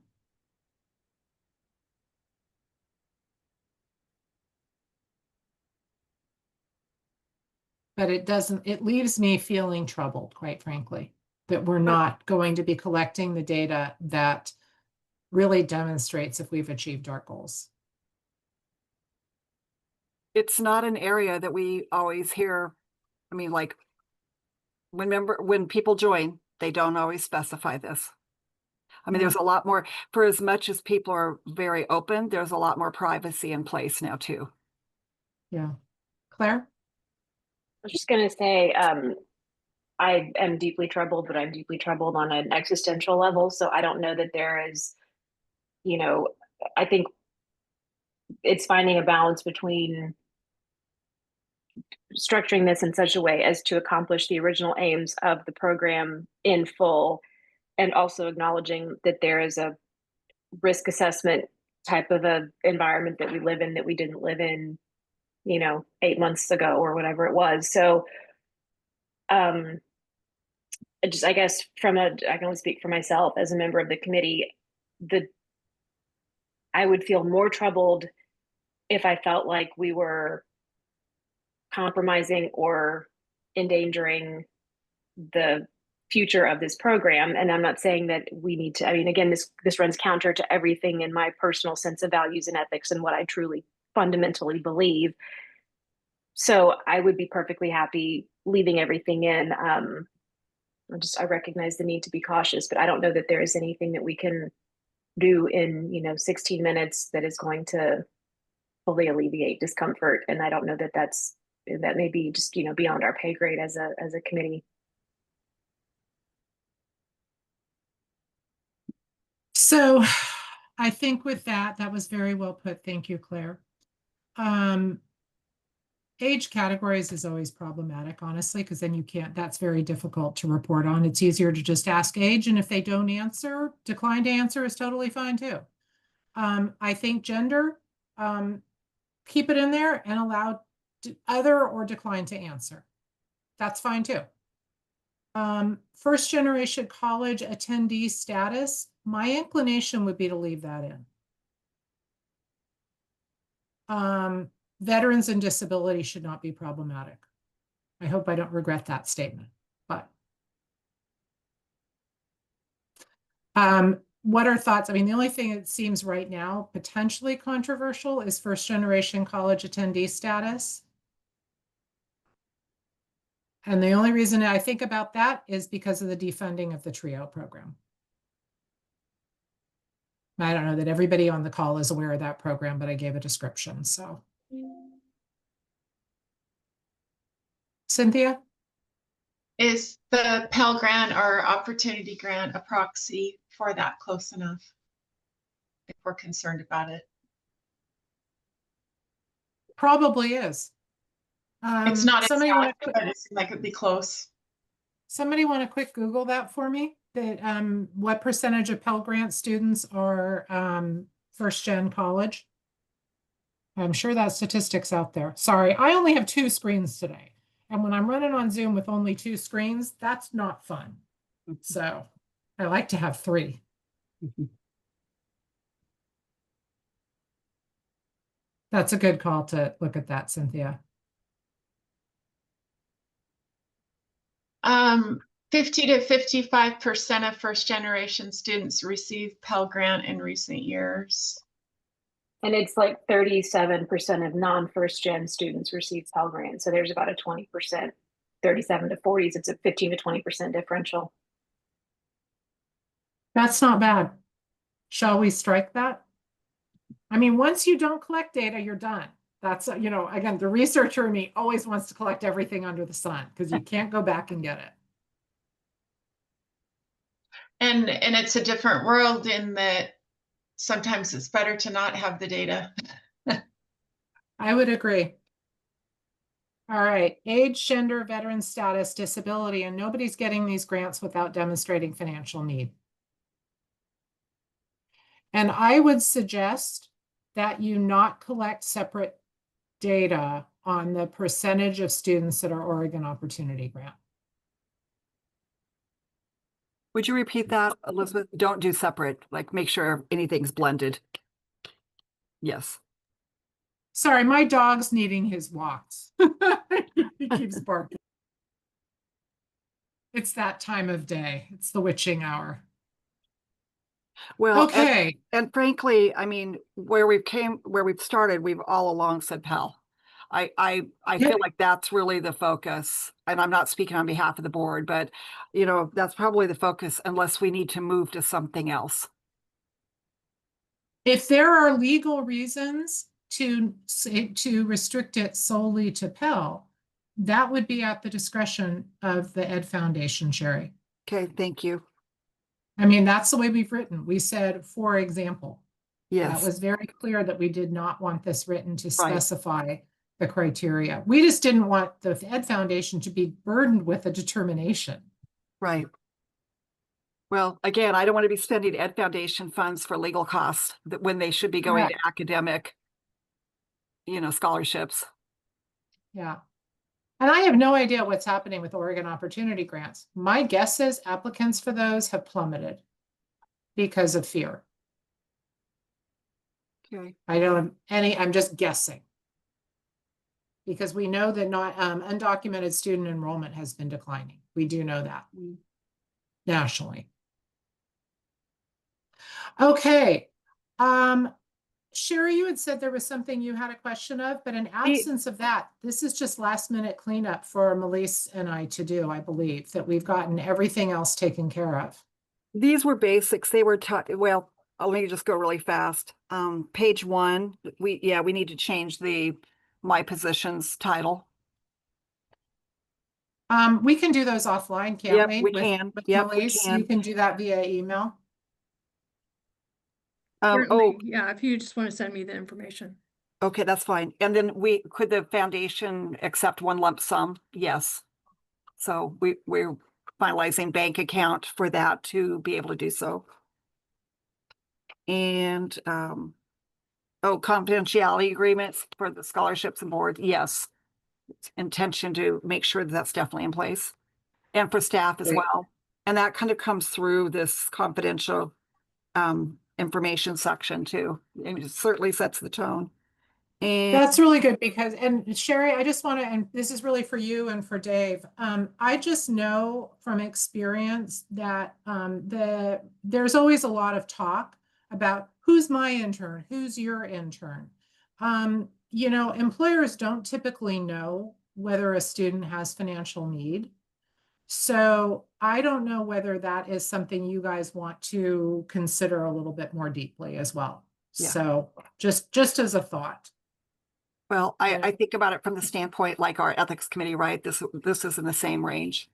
But it leaves me feeling troubled, quite frankly, that we're not going to be collecting the data that really demonstrates if we've achieved our goals. It's not an area that we always hear. I mean, like, when people join, they don't always specify this. I mean, there's a lot more, for as much as people are very open, there's a lot more privacy in place now too. Yeah. Claire? I was just going to say, I am deeply troubled, but I'm deeply troubled on an existential level. So I don't know that there is, you know, I think it's finding a balance between structuring this in such a way as to accomplish the original aims of the program in full, and also acknowledging that there is a risk assessment type of a environment that we live in that we didn't live in, 8 months ago or whatever it was. So I guess I can only speak for myself as a member of the committee, I would feel more troubled if I felt like we were compromising or endangering the future of this program. And I'm not saying that we need to, I mean, again, this runs counter to everything in my personal sense of values and ethics and what I truly fundamentally believe. So I would be perfectly happy leaving everything in. I recognize the need to be cautious, but I don't know that there is anything that we can do in 16 minutes that is going to fully alleviate discomfort. And I don't know that that may be just beyond our pay grade as a committee. So I think with that was very well put. Thank you, Claire. Age categories is always problematic, honestly, because then that's very difficult to report on. It's easier to just ask age, and if they don't answer, decline to answer is totally fine too. I think gender, keep it in there and allow other or decline to answer. That's fine too. First generation college attendee status, my inclination would be to leave that in. Veterans and disability should not be problematic. I hope I don't regret that statement, but. What are thoughts? I mean, the only thing that seems right now potentially controversial is first generation college attendee status. And the only reason I think about that is because of the defunding of the TRIO program. I don't know that everybody on the call is aware of that program, but I gave a description, so. Cynthia? Is the Pell Grant or Opportunity Grant a proxy for that close enough? If we're concerned about it. Probably is. It's not Somebody want exact, but it seems like it'd be close. Somebody want to quick Google that for me? That what percentage of Pell Grant students are first gen college? I'm sure that statistic's out there. Sorry, I only have 2 screens today. And when I'm running on Zoom with only 2 screens, that's not fun. So I like to have 3. That's a good call to look at that, Cynthia. 50 to 55% of first generation students receive Pell Grant in recent years. And it's like 37% of non-first gen students receive Pell Grant. So there's about a 20%, 37 to 40s. It's a 15 to 20% differential. That's not bad. Shall we strike that? I mean, once you don't collect data, you're done. That's, you know, again, the researcher in me always wants to collect everything under the sun because you can't go back and get it. And it's a different world in that sometimes it's better to not have the data. I would agree. All right, age, gender, veteran status, disability, and nobody's getting these grants without demonstrating financial need. And I would suggest that you not collect separate data on the percentage of students that are Oregon Opportunity Grant. Would you repeat that, Elizabeth? Don't do separate, like make sure anything's blended. Yes. Sorry, my dog's needing his walks. He keeps barking. It's that time of day. It's the witching hour. Well, Okay. and frankly, I mean, where we've started, we've all along said Pell. I feel like that's really the focus, and I'm not speaking on behalf of the board, but you know, that's probably the focus unless we need to move to something else. If there are legal reasons to restrict it solely to Pell, that would be at the discretion of the Ed Foundation, Sherry. Okay, thank you. I mean, that's the way we've written. We said, for example. Yes. That was very clear that we did not want this written to Right. specify the criteria. We just didn't want the Ed Foundation to be burdened with a determination. Right. Well, again, I don't want to be spending Ed Foundation funds for legal costs when they should be going to academic, you know, scholarships. Yeah. And I have no idea what's happening with Oregon Opportunity Grants. My guess is applicants for those have plummeted because of fear. Okay. I don't have any, I'm just guessing. Because we know that not undocumented student enrollment has been declining. We do know that nationally. Okay. Sherry, you had said there was something you had a question of, but in absence of that, this is just last minute cleanup for Melise and I to do, I believe, that we've gotten everything else taken care of. These were basics. They were well, let me just go really fast. Page 1, we need to change the my positions title. We can do those offline, can't Yep, we? we can. With Yep, we Melise, can. you can do that via email. Certainly, yeah, if you just want to send me the information. Okay, that's fine. And then could the foundation accept one lump sum? Yes. So we're finalizing bank account for that to be able to do so. And Oh, confidentiality agreements for the scholarships and board, yes. Intention to make sure that that's definitely in place. And for staff as Great. well. And that kind of comes through this confidential information section too. And it certainly sets the tone. And That's really good because, and Sherry, I just want to, and this is really for you and for Dave. I just know from experience that there's always a lot of talk about who's my intern, who's your intern. You know, employers don't typically know whether a student has financial need. So I don't know whether that is something you guys want to consider a little bit more deeply as well. Yeah. So just as a thought. well, Yeah. I think about it from the standpoint like our ethics committee, right? This is in the same range.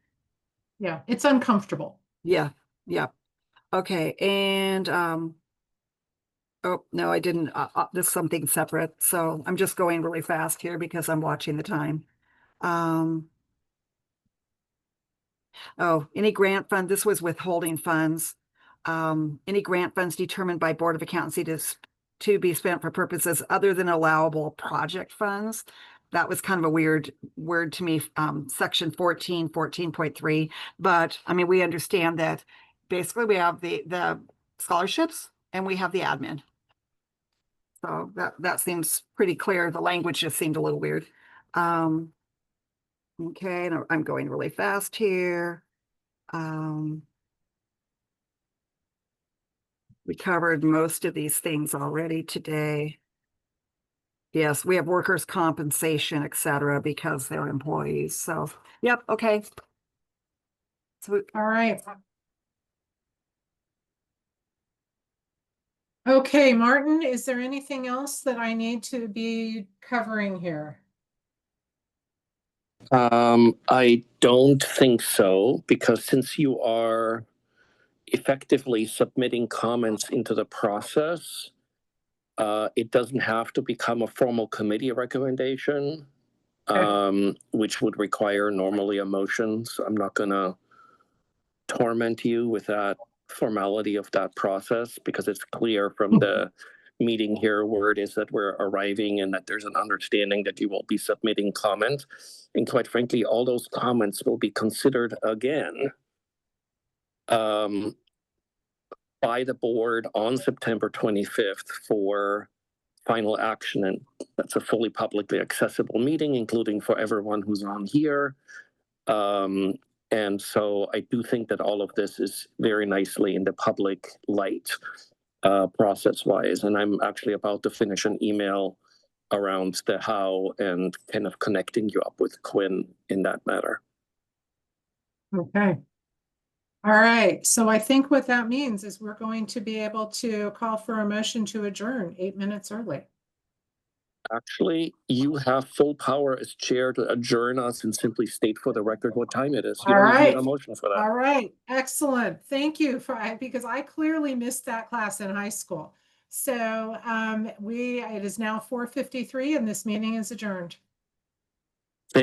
Yeah, it's uncomfortable. Yeah, yeah. Okay, and oh no, I didn't. This is something separate. So I'm just going really fast here because I'm watching the time. Oh, any grant fund, this was withholding funds. Any grant funds determined by Board of Accountancy to be spent for purposes other than allowable project funds. That was kind of a weird word to me, section 14.3. But I mean, we understand that basically we have the scholarships and we have the admin. So that seems pretty clear. The language just seemed a little weird. Okay, and I'm going really fast here. We covered most of these things already today. Yes, we have workers' compensation, et cetera, because they're employees. So, yep, okay. So, All right. Okay, Martin, is there anything else that I need to be covering here? I don't think so, because since you are effectively submitting comments into the process, it doesn't have to become a formal committee recommendation, which would require normally a motion. So I'm not going to torment you with that formality of that process, because it's clear from the meeting here where it is that we're arriving and that there's an understanding that you will be submitting comments. And quite frankly, all those comments will be considered again by the board on September 25th for final action. And that's a fully publicly accessible meeting, including for everyone who's on here. And so I do think that all of this is very nicely in the public light, process-wise. And I'm actually about to finish an email around the how and kind of connecting you up with Quinn in that matter. Okay. All right, so I think what that means is we're going to be able to call for a motion to adjourn 8 minutes early. Actually, you have full power as chair to adjourn us and simply state for the record what time it is. You All don't need right. a motion for that. All right, excellent. Thank you because I clearly missed that class in high school. So it is now 4:53 and this meeting is adjourned.